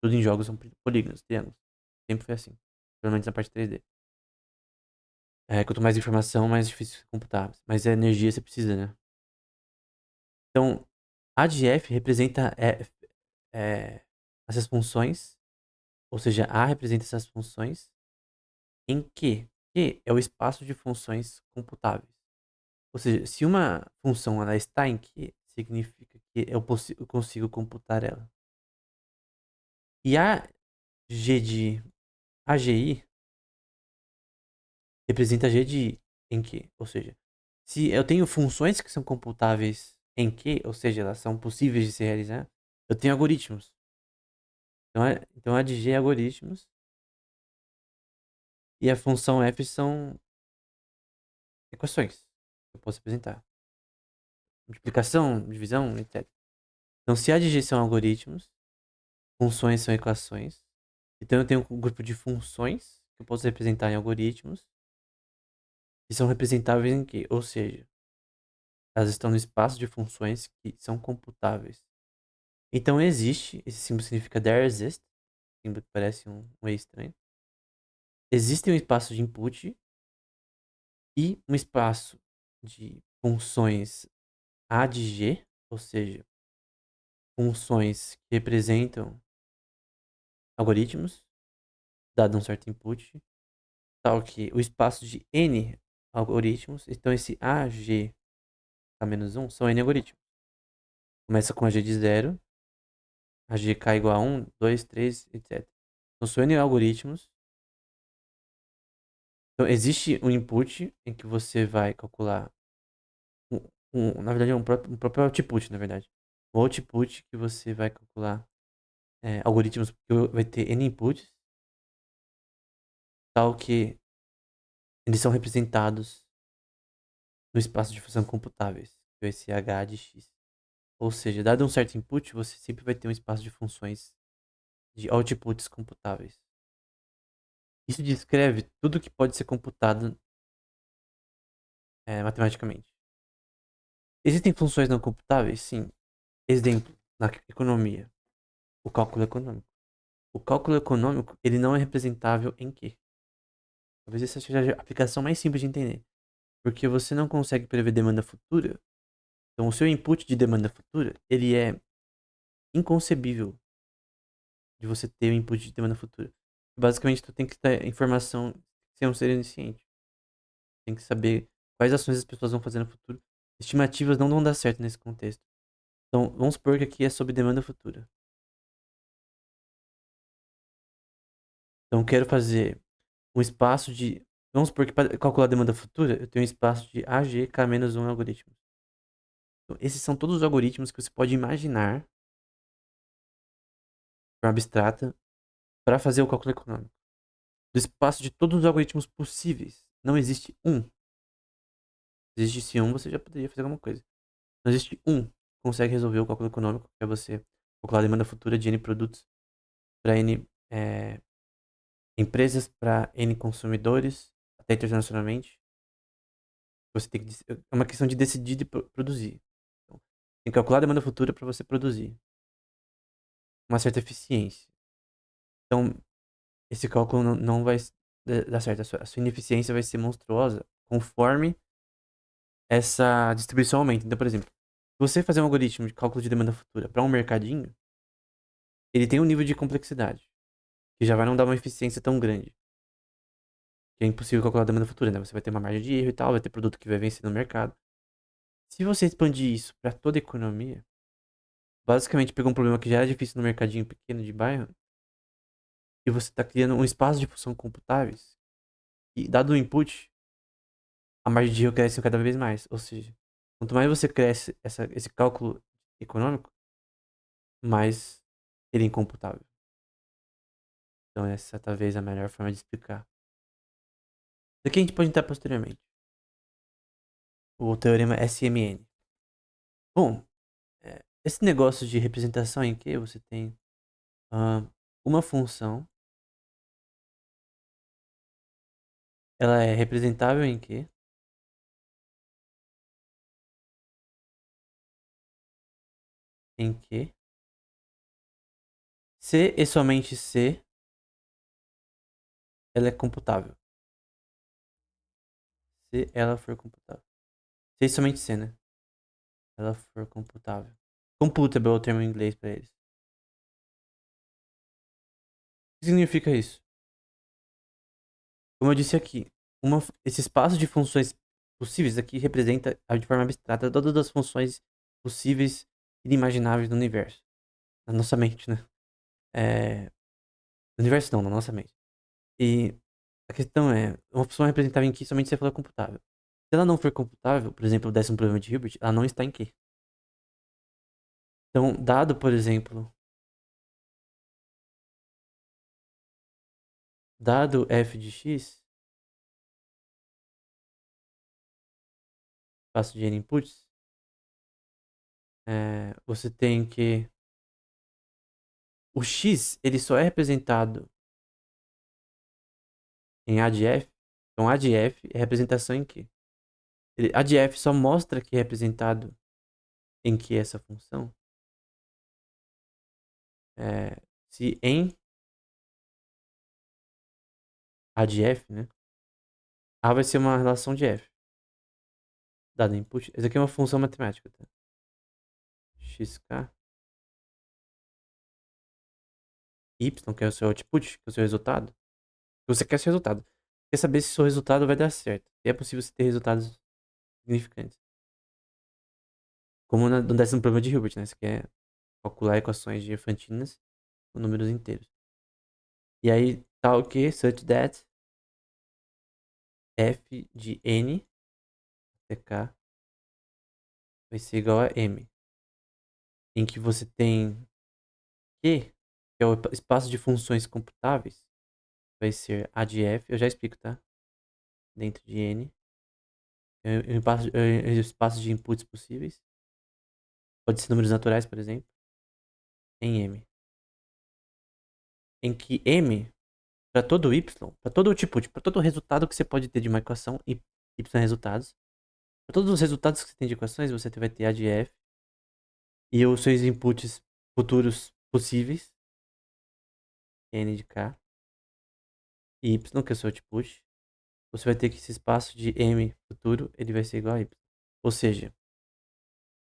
Tudo em jogos são polígonos, triângulos. Sempre foi assim. Pelo menos na parte 3D. Quanto mais informação, mais difícil de computar. Mais energia você precisa, né? Então, A de F representa essas funções, ou seja, A representa essas funções em Q é o espaço de funções computáveis. Ou seja, se uma função ela está em Q, significa que eu consigo computar ela. E a G de AGI representa G de I em Q. Ou seja, se eu tenho funções que são computáveis em Q, ou seja, elas são possíveis de se realizar, eu tenho algoritmos. Então a de G é algoritmos e a função F são equações que eu posso representar. Multiplicação, divisão, etc. Então, se a de G são algoritmos, funções são equações. Então, eu tenho um grupo de funções que eu posso representar em algoritmos que são representáveis em Q. Ou seja, elas estão no espaço de funções que são computáveis. Então, existe, esse símbolo significa there exists, símbolo que parece um E estranho. Existe um espaço de input e um espaço de funções A de G, ou seja, funções que representam algoritmos, dado um certo input, tal que o espaço de N algoritmos, então esse AG K-1 são N algoritmos. Começa com AG de 0, AGK igual a 1, 2, 3, etc. Então são N algoritmos. Então existe um input em que você vai calcular, na verdade é um próprio output, na verdade. O output que você vai calcular algoritmos, porque vai ter N inputs, tal que eles são representados no espaço de função computáveis, que é esse H de x. Ou seja, dado um certo input, você sempre vai ter um espaço de funções de outputs computáveis. Isso descreve tudo que pode ser computado matematicamente. Existem funções não computáveis? Sim. Exemplo, na economia, o cálculo econômico. O cálculo econômico, ele não é representável em quê? Talvez essa seja a aplicação mais simples de entender. Porque você não consegue prever demanda futura. Então, o seu input de demanda futura, ele é inconcebível de você ter o input de demanda futura. Basicamente, tu tem que ter informação sem um ser onisciente. Tem que saber quais ações as pessoas vão fazer no futuro. Estimativas não vão dar certo nesse contexto. Então, vamos supor que aqui é sobre demanda futura. Então, eu quero fazer um espaço de... Vamos supor que para calcular a demanda futura, eu tenho um espaço de AGK-1 algoritmos. Então, esses são todos os algoritmos que você pode imaginar, de forma abstrata, para fazer o cálculo econômico. Do espaço de todos os algoritmos possíveis, não existe um. Se existisse um, você já poderia fazer alguma coisa. Não existe um que consegue resolver o cálculo econômico, que é você calcular a demanda futura de N produtos para N empresas, para N consumidores, até internacionalmente. Você tem que, é uma questão de decidir e produzir. Então, tem que calcular a demanda futura para você produzir. Uma certa eficiência. Então, esse cálculo não vai dar certo. A sua ineficiência vai ser monstruosa conforme essa distribuição aumenta. Então, por exemplo, se você fazer um algoritmo de cálculo de demanda futura para um mercadinho, ele tem um nível de complexidade que já vai não dar uma eficiência tão grande. Que é impossível calcular a demanda futura, né? Você vai ter uma margem de erro e tal, vai ter produto que vai vencer no mercado. Se você expandir isso para toda a economia, basicamente pegou um problema que já era difícil no mercadinho pequeno de bairro e você está criando um espaço de função computáveis e, dado o input, a margem de erro cresce cada vez mais. Ou seja, quanto mais você cresce esse cálculo econômico, mais ele é incomputável. Então essa é talvez a melhor forma de explicar. Daqui a gente pode entrar posteriormente. O teorema SMN. Bom, esse negócio de representação em que você tem uma função, ela é representável em que? Em que? Se e somente se ela é computável. Se ela for computável. Se e somente se, né? Ela for computável. Computable é o termo em inglês para eles. O que significa isso? Como eu disse aqui, esse espaço de funções possíveis aqui representa, de forma abstrata, todas as funções possíveis e inimagináveis do universo. Na nossa mente, né? No universo não, na nossa mente. E a questão é, uma função representável em que somente se ela for computável. Se ela não for computável, por exemplo, o décimo problema de Hilbert, ela não está em Q. Então, dado, por exemplo, dado f de x, espaço de n inputs, você tem que o x ele só é representado em A de f. Então, A de f é representação em Q. A de f só mostra que é representado em Q essa função se em A de f, né? A vai ser uma relação de f. Dado input. Essa aqui é uma função matemática, tá? Xk. Y, que é o seu output, que é o seu resultado. Você quer esse resultado. Quer saber se o seu resultado vai dar certo. E é possível você ter resultados significantes. Como no décimo problema de Hilbert, né? Você quer calcular equações de Fantinas com números inteiros. E aí, tal que, such that f de n, ck, vai ser igual a m. Em que você tem q, que é o espaço de funções computáveis, vai ser a de f. Eu já explico, tá? Dentro de n. Espaço de inputs possíveis. Pode ser números naturais, por exemplo. Em m. Em que m, para todo y, para todo tipo, para todo resultado que você pode ter de uma equação, y resultados. Para todos os resultados que você tem de equações, você vai ter a de f. E os seus inputs futuros possíveis. N de k. E y, que é o seu output. Você vai ter que esse espaço de m futuro, ele vai ser igual a y. Ou seja,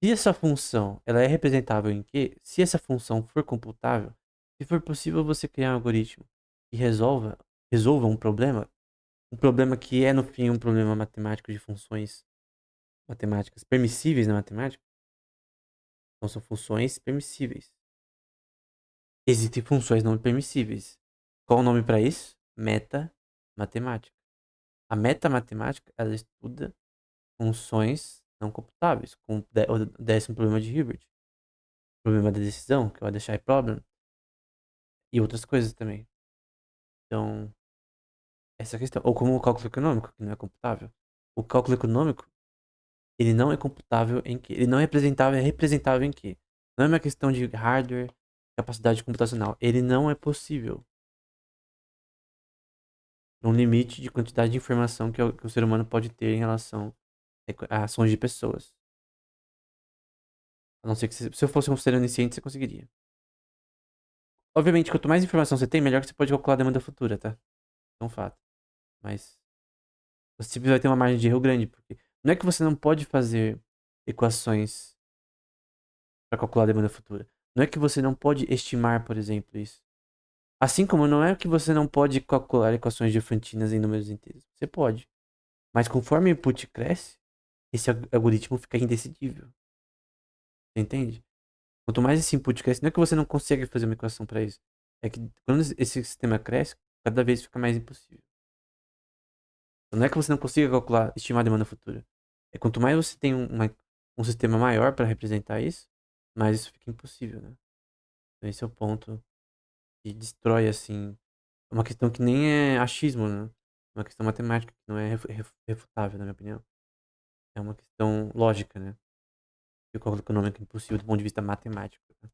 se essa função ela é representável em Q, se essa função for computável, se for possível você criar um algoritmo que resolva um problema que é no fim um problema matemático de funções matemáticas permissíveis na matemática, então são funções permissíveis. Existem funções não permissíveis. Qual o nome para isso? Meta-matemática. A meta-matemática ela estuda funções não computáveis, com o décimo problema de Hilbert, problema da decisão, que é o Adeshai Problem, e outras coisas também. Então, essa questão. Ou como o cálculo econômico, que não é computável. O cálculo econômico, ele não é computável em que? Ele não é representável em que? Não é uma questão de hardware, capacidade computacional. Ele não é possível. Um limite de quantidade de informação que o ser humano pode ter em relação a ações de pessoas. A não ser que se eu fosse um ser onisciente, você conseguiria. Obviamente, quanto mais informação você tem, melhor que você pode calcular a demanda futura, tá? É um fato. Mas você sempre vai ter uma margem de erro grande, porque não é que você não pode fazer equações para calcular a demanda futura. Não é que você não pode estimar, por exemplo, isso. Assim como não é que você não pode calcular equações de Fantinas em números inteiros. Você pode. Mas conforme o input cresce, esse algoritmo fica indecidível. Você entende? Quanto mais esse input cresce, não é que você não consegue fazer uma equação para isso. É que quando esse sistema cresce, cada vez fica mais impossível. Então, não é que você não consiga calcular, estimar a demanda futura. É quanto mais você tem um sistema maior para representar isso, mais isso fica impossível, né? Então, esse é o ponto que destrói, assim, uma questão que nem é achismo, né? É uma questão matemática, que não é refutável, na minha opinião. É uma questão lógica, né? E o cálculo econômico é impossível do ponto de vista matemático, né?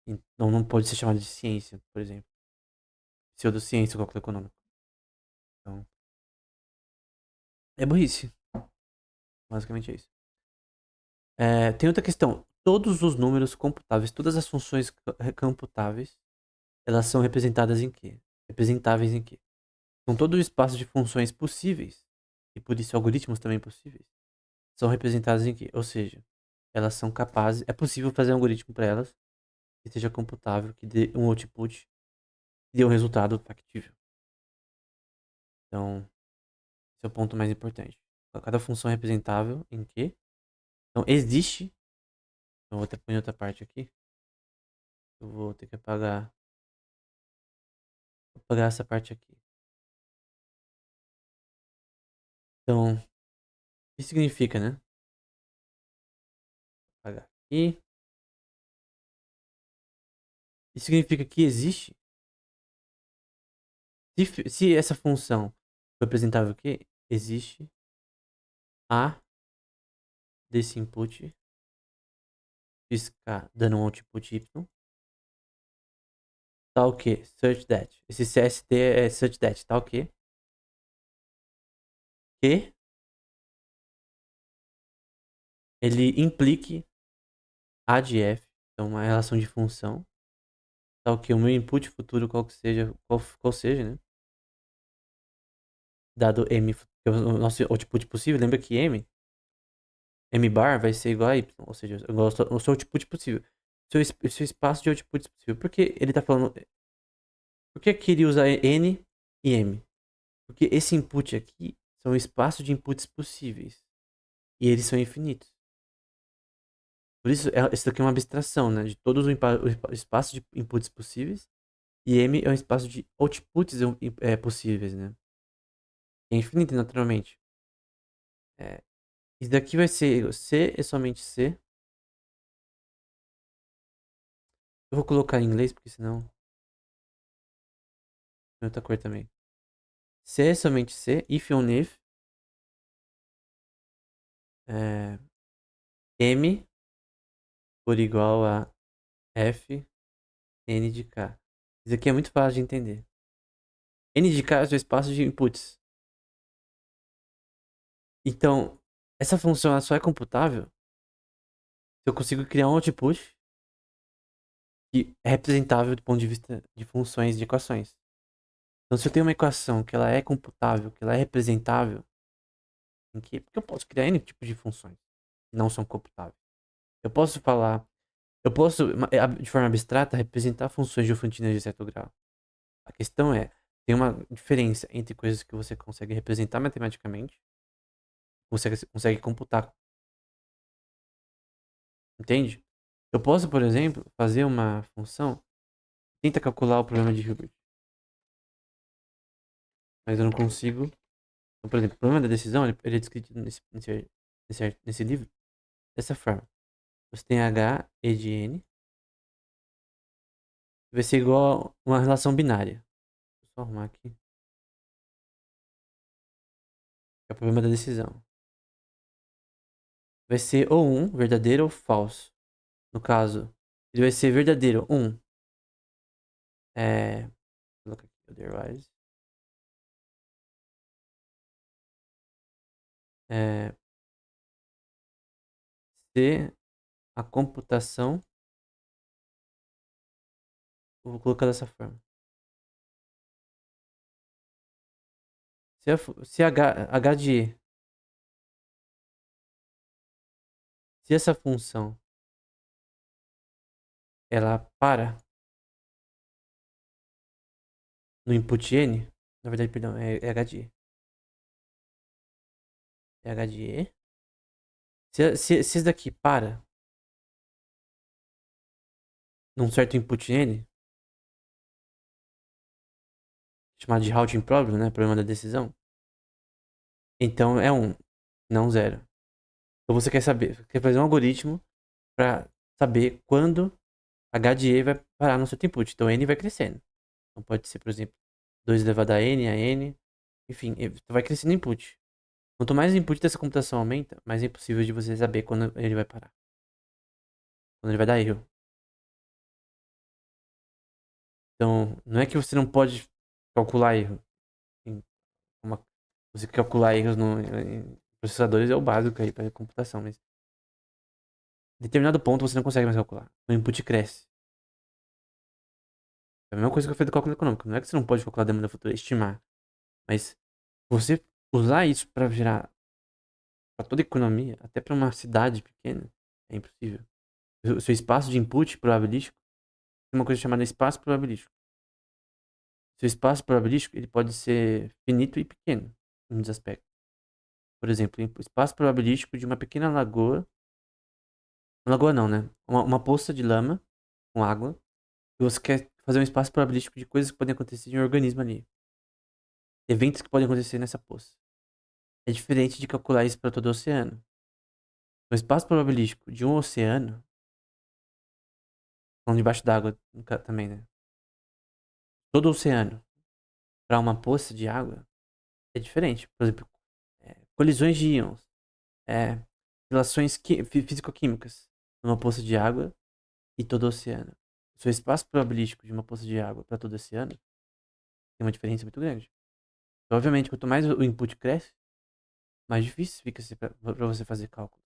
Então não pode ser chamado de ciência, por exemplo. Pseudociência, o cálculo econômico. Então, é burrice. Basicamente é isso. Tem outra questão. Todos os números computáveis, todas as funções computáveis, elas são representadas em quê? Representáveis em quê? Então, todo o espaço de funções possíveis, e por isso algoritmos também possíveis, são representados em quê? Ou seja, elas são capazes, é possível fazer um algoritmo para elas que seja computável, que dê um output, que dê um resultado factível. Então, esse é o ponto mais importante. Cada função é representável em quê? Então, existe. Eu vou até pôr em outra parte aqui. Eu vou ter que apagar. Vou apagar essa parte aqui. Então, o que significa, né? Vou apagar aqui. Isso significa que existe. Se essa função for representável o quê? Existe A desse input, K dando um output Y. Tá o quê? Search that. Esse CST é search that, tá o quê? Que ele implique A de F, então uma relação de função, tá o que? O meu input futuro, qual que seja, qual seja, né? Dado M, que é o nosso output possível, lembra que M bar vai ser igual a Y, ou seja, igual ao seu output possível. Seu espaço de output possível. Por que ele tá falando. Por que aqui ele usa N e M? Porque esse input aqui são o espaço de inputs possíveis. E eles são infinitos. Por isso, isso daqui é uma abstração, né? De todos o espaço de inputs possíveis. E M é um espaço de outputs possíveis, né? É infinito, naturalmente. É, isso daqui vai ser C e somente C. Eu vou colocar em inglês, porque senão. Tem outra cor também. C é somente C. If only if. É, M por igual a F N de K. Isso aqui é muito fácil de entender. N de K é o espaço de inputs. Então, essa função ela só é computável se eu consigo criar um output que é representável do ponto de vista de funções de equações. Então, se eu tenho uma equação que ela é computável, que ela é representável, em que, porque eu posso criar N tipos de funções que não são computáveis. Eu posso falar, eu posso, de forma abstrata, representar funções Diofantinas de certo grau. A questão é, tem uma diferença entre coisas que você consegue representar matematicamente, você consegue computar, entende? Eu posso, por exemplo, fazer uma função que tenta calcular o problema de Hilbert, mas eu não consigo. Então, por exemplo, o problema da decisão ele é descrito nesse livro dessa forma. Você tem H e de N, vai ser igual a uma relação binária. Vou só arrumar aqui. É o problema da decisão. Vai ser ou 1, verdadeiro ou falso. No caso, ele vai ser verdadeiro 1. Vou colocar aqui otherwise. É, se a computação. Vou colocar dessa forma. Se H de E, se essa função ela para no input N, na verdade, perdão, é H de E. É H de E. Se esse daqui para num certo input N, chamado de routing problem, né? Problema da decisão. Então é 1, não 0. Então você quer saber, quer fazer um algoritmo para saber quando H de E vai parar no seu input. Então N vai crescendo. Então pode ser, por exemplo, 2 elevado a N, enfim, vai crescendo o input. Quanto mais o input dessa computação aumenta, mais é impossível de você saber quando ele vai parar. Quando ele vai dar erro. Então, não é que você não pode calcular erro. Você calcular erros em processadores é o básico aí para computação, mas em determinado ponto você não consegue mais calcular. O input cresce. É a mesma coisa que eu fiz do cálculo econômico. Não é que você não pode calcular a demanda futura, estimar. Mas você usar isso para gerar para toda a economia, até para uma cidade pequena, É impossível. O seu espaço de input probabilístico tem uma coisa chamada espaço probabilístico. Seu espaço probabilístico ele pode ser finito e pequeno, em muitos aspectos. Por exemplo, o espaço probabilístico de uma pequena lagoa. Uma lagoa não, né? Uma poça de lama com água. E você quer fazer um espaço probabilístico de coisas que podem acontecer em um organismo ali. Eventos que podem acontecer nessa poça. É diferente de calcular isso para todo o oceano. O espaço probabilístico de um oceano, falando debaixo d'água também, né? Todo o oceano para uma poça de água é diferente. Por exemplo, colisões de íons, é, relações físico-químicas numa poça de água e todo o oceano. O seu espaço probabilístico de uma poça de água para todo o oceano tem uma diferença muito grande. Então, obviamente, quanto mais o input cresce, mais difícil fica para você fazer cálculo.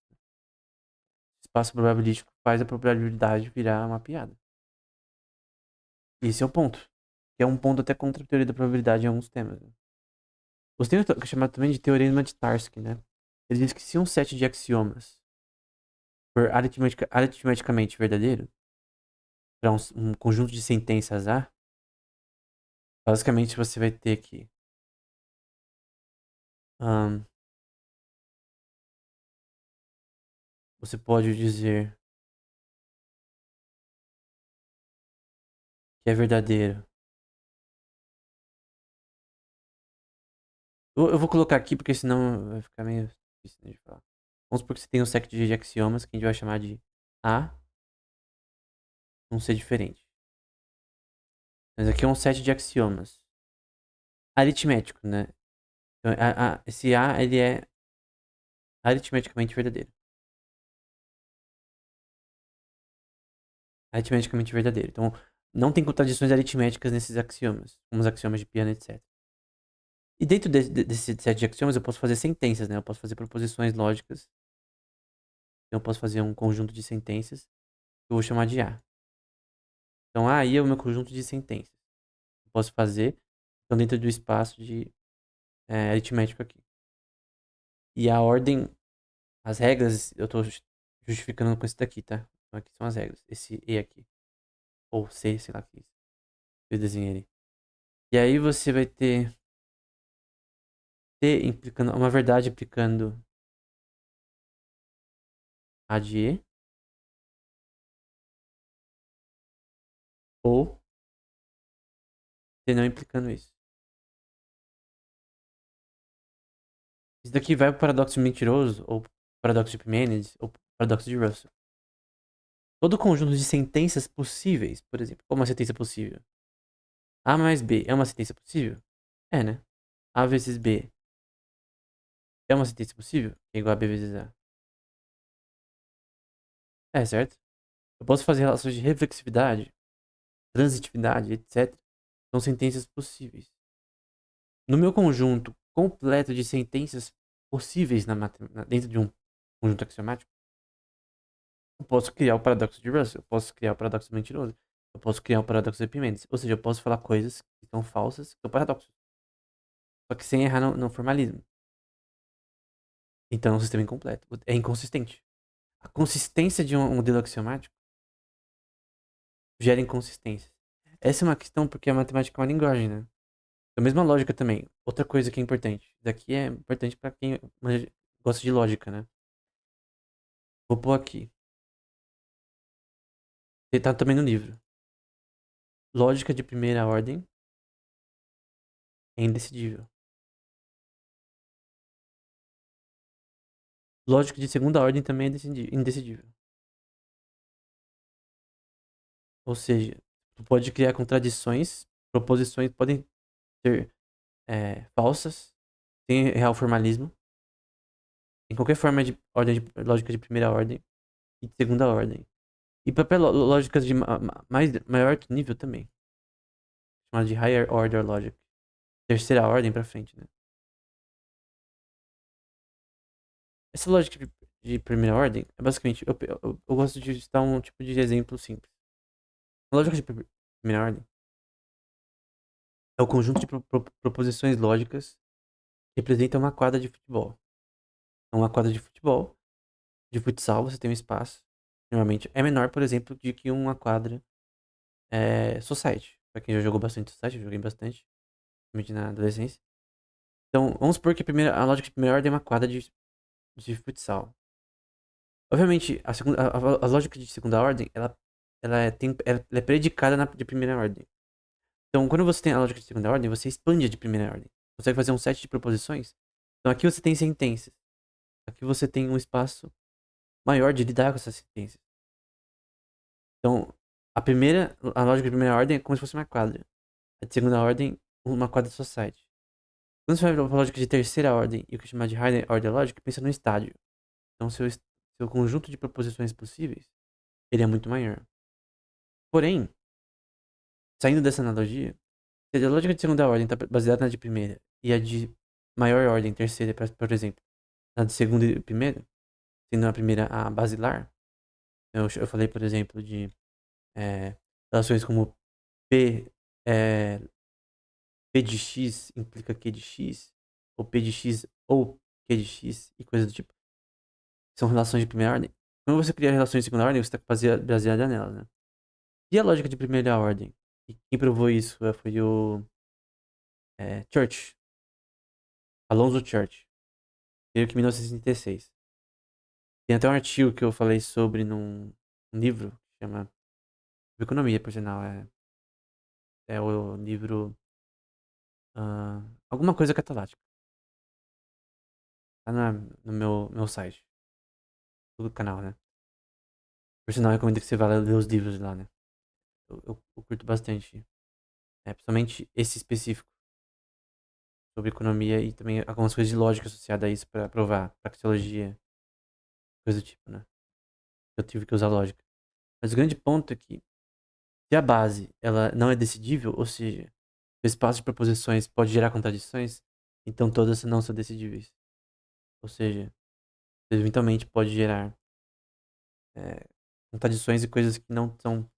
Espaço probabilístico faz a probabilidade virar uma piada. Esse é o ponto. Que é um ponto até contra a teoria da probabilidade em alguns temas. Né? Você tem o que é chamado também de teorema de Tarski, né? Ele diz que se um set de axiomas for aritmeticamente verdadeiro, para um conjunto de sentenças A, basicamente você vai ter que você pode dizer que é verdadeiro. Eu vou colocar aqui porque senão vai ficar meio difícil de falar. Vamos supor que você tem um set de axiomas que a gente vai chamar de A, não ser diferente. Mas aqui é um set de axiomas aritmético, né? Então, esse A ele é aritmeticamente verdadeiro. Aritmeticamente verdadeiro. Então, não tem contradições aritméticas nesses axiomas, como os axiomas de Peano, etc. E dentro desse set de axiomas eu posso fazer sentenças, né? Eu posso fazer proposições lógicas. Então, eu posso fazer um conjunto de sentenças que eu vou chamar de A. Então, A aí é o meu conjunto de sentenças. Eu posso fazer então, dentro do espaço de aritmético aqui. E a ordem, as regras, eu tô justificando com esse daqui, tá? Então, aqui são as regras. Esse E aqui. Ou C, sei lá o que é isso. Eu desenhei ali. E aí você vai ter T implicando, uma verdade implicando A de E. Ou T não implicando isso. Isso daqui vai pro paradoxo mentiroso, ou paradoxo de Parmênides, ou paradoxo de Russell. Todo conjunto de sentenças possíveis, por exemplo, como uma sentença possível? A mais B é uma sentença possível? É, né? A vezes B é uma sentença possível? É igual a B vezes A. É, certo? Eu posso fazer relações de reflexividade, transitividade, etc. São sentenças possíveis. No meu conjunto completo de sentenças possíveis dentro de um conjunto axiomático, eu posso criar o paradoxo de Russell, eu posso criar o paradoxo mentiroso, eu posso criar o paradoxo de Epimênides. Ou seja, eu posso falar coisas que são falsas, que são paradoxos. Só que sem errar no formalismo. Então é um sistema incompleto. É inconsistente. A consistência de um modelo axiomático gera inconsistências. Essa é uma questão porque a matemática é uma linguagem, né? A mesma lógica também. Outra coisa que é importante. Daqui é importante para quem gosta de lógica, né? Vou pôr aqui. Ele tá também no livro. Lógica de primeira ordem é indecidível. Lógica de segunda ordem também é indecidível. Ou seja, tu pode criar contradições, proposições podem ser falsas, sem real formalismo, em qualquer forma de ordem lógica de primeira ordem e de segunda ordem. E para lógicas de maior nível também. Chamada de higher order logic. Terceira ordem pra frente, né? Essa lógica de primeira ordem é basicamente. Eu gosto de citar um tipo de exemplo simples. A lógica de primeira ordem é o conjunto de proposições lógicas que representa uma quadra de futebol. Então, uma quadra de futebol, de futsal, você tem um espaço normalmente, é menor, por exemplo, de que uma quadra Society. Pra quem já jogou bastante Society, eu joguei bastante, principalmente na adolescência. Então, vamos supor que a lógica de primeira ordem é uma quadra de futsal. Obviamente, a lógica de segunda ordem, ela é predicada de primeira ordem. Então, quando você tem a lógica de segunda ordem, você expande a de primeira ordem. Você consegue fazer um set de proposições. Então, aqui você tem sentenças. Aqui você tem um espaço maior de lidar com essas sentenças. Então, a lógica de primeira ordem é como se fosse uma quadra. A de segunda ordem, uma quadra society. Quando você vai para a lógica de terceira ordem e o que é chamado de higher order logic, pensa no estádio. Então, seu conjunto de proposições possíveis, ele é muito maior. Porém, saindo dessa analogia, se a lógica de segunda ordem está baseada na de primeira e a de maior ordem, terceira, por exemplo, na de segunda e primeira, sendo a primeira a basilar, eu falei, por exemplo, de é, relações como P, é, P de X implica Q de X, ou P de X ou Q de X e coisas do tipo. São relações de primeira ordem. Quando você cria relações de segunda ordem, você está baseada nelas, né? E a lógica de primeira ordem? E quem provou isso foi o Church, Alonso Church, meio que em 1966. Tem até um artigo que eu falei sobre num livro que chama Economia, por sinal. É o livro alguma coisa catalática. Tá no meu site, do canal, né? Por sinal, eu recomendo que você vá ler os livros lá, né? Eu curto bastante. Principalmente esse específico sobre economia e também algumas coisas de lógica associadas a isso pra provar praxeologia, coisa do tipo, né? Eu tive que usar lógica. Mas o grande ponto é que se a base ela não é decidível, ou seja, o espaço de proposições pode gerar contradições, então todas não são decidíveis. Ou seja, eventualmente pode gerar é, contradições e coisas que não são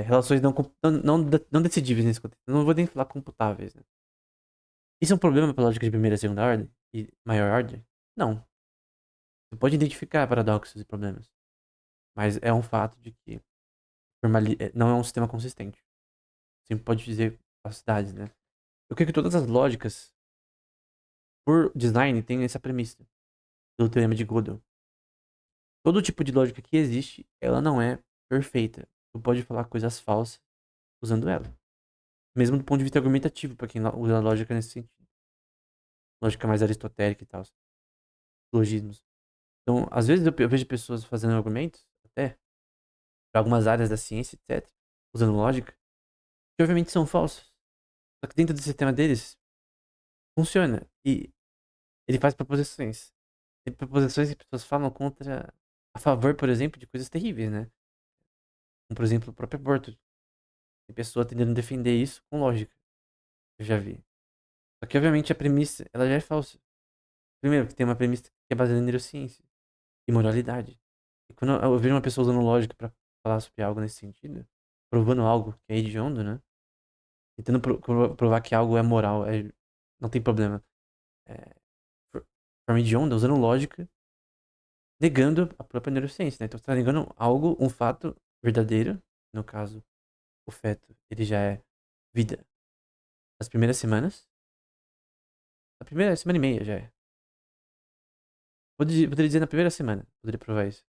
relações não decidíveis nesse contexto. Eu não vou nem falar computáveis, né? Isso é um problema para lógica de primeira e segunda ordem e maior ordem? Não. Você pode identificar paradoxos e problemas, mas é um fato de que não é um sistema consistente. Você pode dizer falsidades, né? Eu creio que todas as lógicas, por design, têm essa premissa do teorema de Gödel. Todo tipo de lógica que existe, ela não é perfeita. Tu pode falar coisas falsas usando ela. Mesmo do ponto de vista argumentativo, para quem usa a lógica nesse sentido. Lógica mais aristotélica e tal. Logismos. Então, às vezes eu vejo pessoas fazendo argumentos, até, para algumas áreas da ciência, etc., usando lógica, que obviamente são falsos. Só que dentro do sistema deles, funciona. E ele faz proposições. Tem proposições que pessoas falam a favor, por exemplo, de coisas terríveis, né? Como, por exemplo, o próprio aborto. Tem pessoa tentando defender isso com lógica. Eu já vi. Só que, obviamente, a premissa, ela já é falsa. Primeiro, que tem uma premissa que é baseada em neurociência e moralidade. E quando eu vejo uma pessoa usando lógica pra falar sobre algo nesse sentido, provando algo que é hediondo, né? Tentando provar que algo é moral, não tem problema. É, forma hedionda, usando lógica, negando a própria neurociência, né? Então você tá negando algo, um fato verdadeiro, no caso, o feto, ele já é vida. As primeiras semanas, a primeira semana e meia já é. Poderia dizer na primeira semana, poderia provar isso.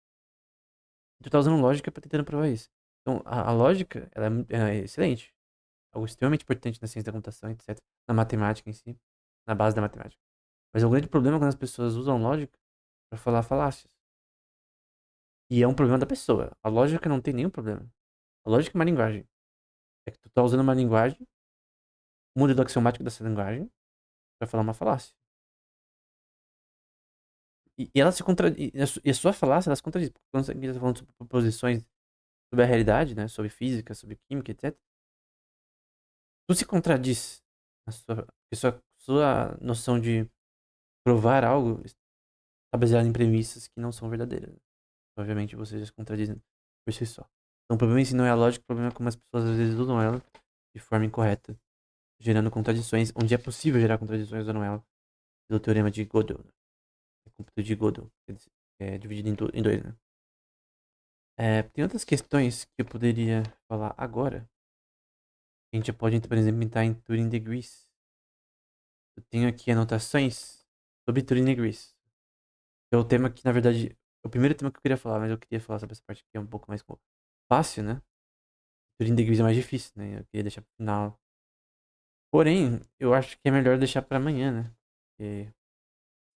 Tu tá usando lógica pra tentando provar isso. Então, a lógica, ela é excelente. Algo extremamente importante na ciência da computação, etc. Na matemática em si, na base da matemática. Mas o grande problema é quando as pessoas usam lógica pra falar falácias. E é um problema da pessoa. A lógica não tem nenhum problema. A lógica é uma linguagem. É que tu tá usando uma linguagem, um modelo axiomático dessa linguagem, pra falar uma falácia. E ela se contradiz. E a sua falácia, ela se contradiz. Porque quando você tá falando sobre proposições sobre a realidade, né? Sobre física, sobre química, etc. Tu se contradiz. A sua noção de provar algo está baseada em premissas que não são verdadeiras. Obviamente você já se contradizem por si só. Então o problema em si não é a lógica, o problema é como as pessoas às vezes usam ela de forma incorreta, gerando contradições, onde é possível gerar contradições usando ela, pelo teorema de Gödel, né? O computador de Gödel, que é dividido em dois, né? Tem outras questões que eu poderia falar agora. A gente já pode, por exemplo, entrar em Turing Degrees. Eu tenho aqui anotações sobre Turing Degrees. É o tema que, na verdade, é o primeiro tema que eu queria falar, mas eu queria falar sobre essa parte que é um pouco mais fácil, né? Turing Degrees é mais difícil, né? Eu queria deixar pro final. Porém, eu acho que é melhor deixar pra amanhã, né? Porque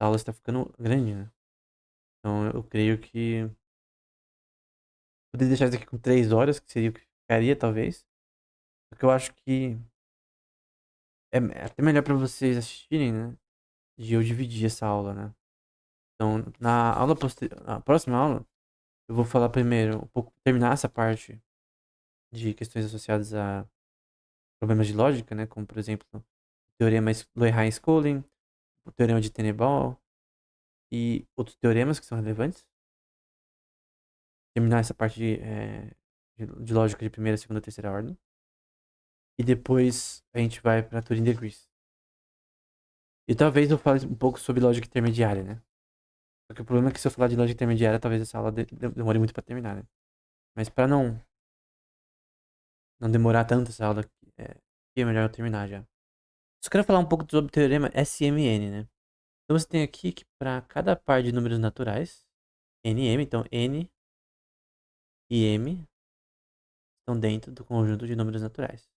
a aula está ficando grande, né? Então eu creio que poderia deixar isso aqui com 3 horas, que seria o que ficaria, talvez. Só que eu acho que é até melhor pra vocês assistirem, né? De eu dividir essa aula, né? Então, na próxima aula, eu vou falar primeiro um pouco, terminar essa parte de questões associadas a problemas de lógica, né? Como, por exemplo, o teorema Loehr-Skolling, o teorema de Tenenbaum e outros teoremas que são relevantes. Terminar essa parte de lógica de primeira, segunda, terceira ordem. E depois a gente vai para Turing Degrees. E talvez eu fale um pouco sobre lógica intermediária, né? Só que o problema é que se eu falar de lógica intermediária, talvez essa aula demore muito para terminar, né? Mas para não demorar tanto essa aula, é melhor eu terminar já. Só quero falar um pouco sobre o teorema SMN, né? Então você tem aqui que para cada par de números naturais, NM, então N e M estão dentro do conjunto de números naturais.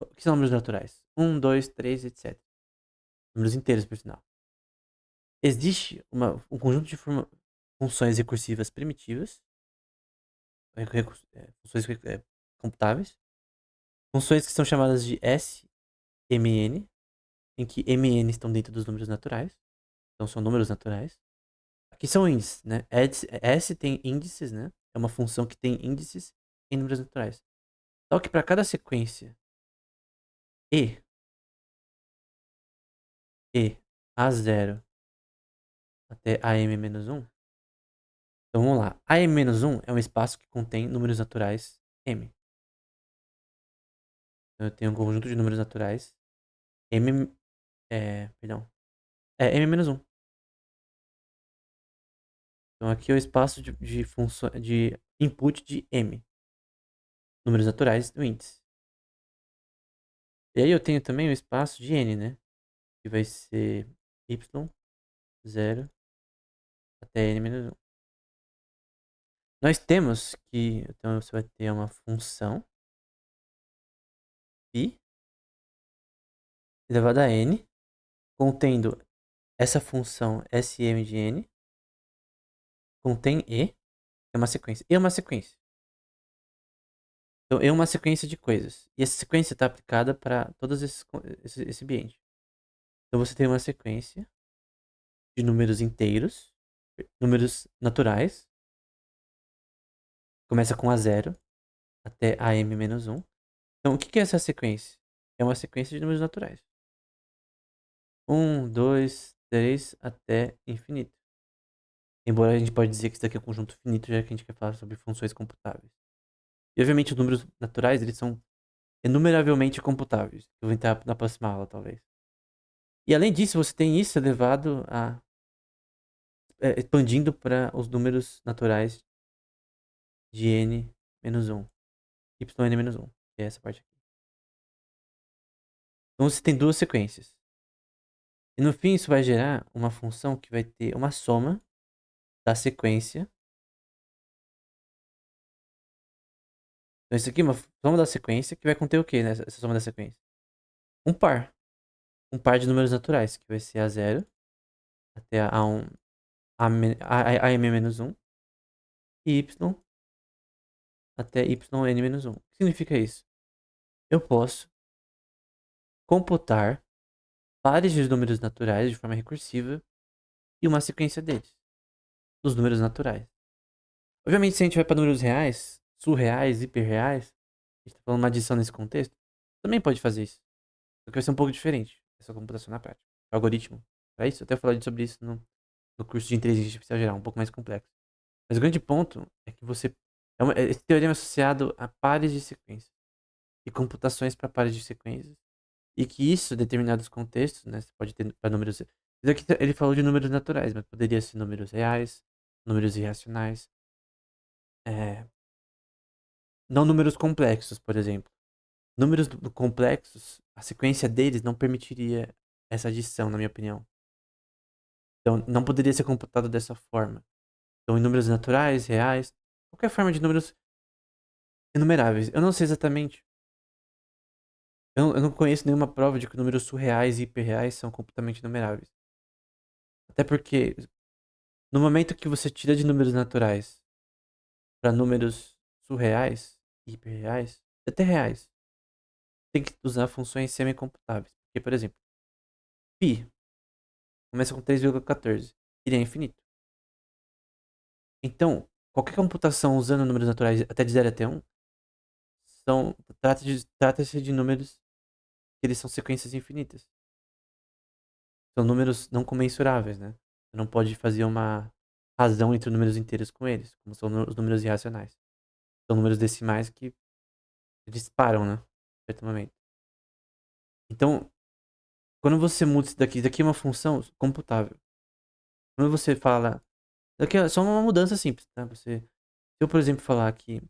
O que são números naturais? 1, 2, 3, etc. Números inteiros, por sinal. Existe um conjunto de funções recursivas primitivas, funções computáveis, funções que são chamadas de SMN, em que MN estão dentro dos números naturais, então são números naturais. Aqui são índices, né? S tem índices, né? É uma função que tem índices em números naturais. Só que para cada sequência E, A0 até AM-1, então vamos lá. AM-1 é um espaço que contém números naturais M. Então eu tenho um conjunto de números naturais M, perdão, M-1. Então aqui é o espaço de função de input de M, números naturais do índice. E aí eu tenho também o espaço de N, né? Que vai ser Y0 até N-1. Nós temos que, então você vai ter uma função I elevado a N, contendo essa função Sm de N, contém E, é uma sequência. E é uma sequência. Então, é uma sequência de coisas. E essa sequência está aplicada para todos esse ambiente. Então, você tem uma sequência de números inteiros, números naturais. Começa com A0 até AM-1. Então, o que é essa sequência? É uma sequência de números naturais. 1, 2, 3 até infinito. Embora a gente pode dizer que isso daqui é um conjunto finito, já que a gente quer falar sobre funções computáveis. E, obviamente, os números naturais, eles são enumeravelmente computáveis. Eu vou entrar na próxima aula, talvez. E, além disso, você tem isso elevado a expandindo para os números naturais de n-1, yn-1, que é essa parte aqui. Então você tem duas sequências. E no fim isso vai gerar uma função que vai ter uma soma da sequência. Então isso aqui é uma soma da sequência que vai conter o que nessa soma da sequência? Um par. Um par de números naturais, que vai ser A0 até A1, AM-1 e Y até YN-1. O que significa isso? Eu posso computar pares de números naturais de forma recursiva e uma sequência deles, dos números naturais. Obviamente, se a gente vai para números reais, surreais, hiperreais, a gente está falando uma adição nesse contexto, também pode fazer isso. Só que vai ser um pouco diferente essa computação na prática. O algoritmo, para isso, eu até falei sobre isso no curso de inteligência artificial geral, um pouco mais complexo. Mas o grande ponto é que esse teorema é associado a pares de sequências e computações para pares de sequências. E que isso, em determinados contextos, né, você pode ter para números. Isso aqui ele falou de números naturais, mas poderia ser números reais, números irracionais, Não números complexos, por exemplo. Números complexos, a sequência deles não permitiria essa adição, na minha opinião. Então, não poderia ser computado dessa forma. Então, em números naturais, reais, qualquer forma de números enumeráveis. Eu não sei exatamente. Eu não conheço nenhuma prova de que números surreais e hiperreais são completamente numeráveis. Até porque, no momento que você tira de números naturais para números surreais e hiperreais, até reais, tem que usar funções semi-computáveis. Porque, por exemplo, π começa com 3,14. Ele é infinito. Então, qualquer computação usando números naturais até de 0 até 1 são, trata-se de números que eles são sequências infinitas. São números não comensuráveis, né? Você não pode fazer uma razão entre números inteiros com eles, como são os números irracionais. São números decimais que eles param, né? Em certo momento. Então, quando você muda isso daqui é uma função computável. Quando você fala. Daqui é só uma mudança simples, tá? Se eu, por exemplo, falar que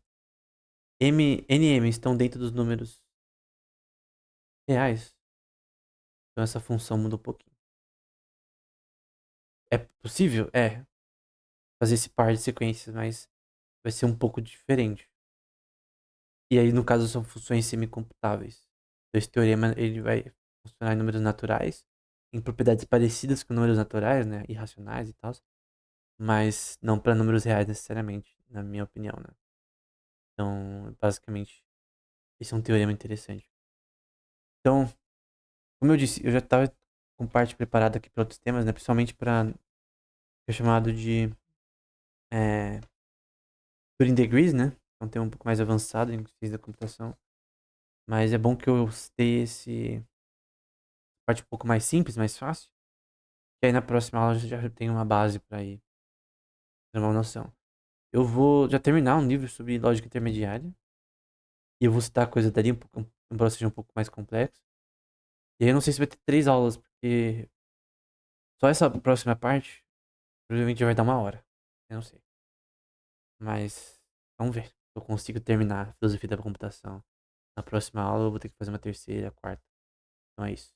NM estão dentro dos números reais, então essa função muda um pouquinho. É possível? É. Fazer esse par de sequências, mas vai ser um pouco diferente. E aí, no caso, são funções semicomputáveis. Então, esse teorema ele vai funcionar em números naturais, em propriedades parecidas com números naturais, né? Irracionais e tal, mas não para números reais necessariamente, na minha opinião, né? Então, basicamente, esse é um teorema interessante. Então, como eu disse, eu já estava com parte preparada aqui para outros temas, né? Principalmente para o que é chamado de Turing Degrees, né? É um tema um pouco mais avançado em ciência da computação. Mas é bom que eu tenha esse parte um pouco mais simples, mais fácil. E aí na próxima aula eu já tenho uma base para ir ter uma noção. Eu vou já terminar um livro sobre lógica intermediária. E eu vou citar coisa dali, embora seja um pouco mais complexo. E aí eu não sei se vai ter 3 aulas, porque só essa próxima parte provavelmente já vai dar 1 hora. Eu não sei. Mas vamos ver se eu consigo terminar a filosofia da computação. Na próxima aula eu vou ter que fazer uma terceira, quarta. Então é isso.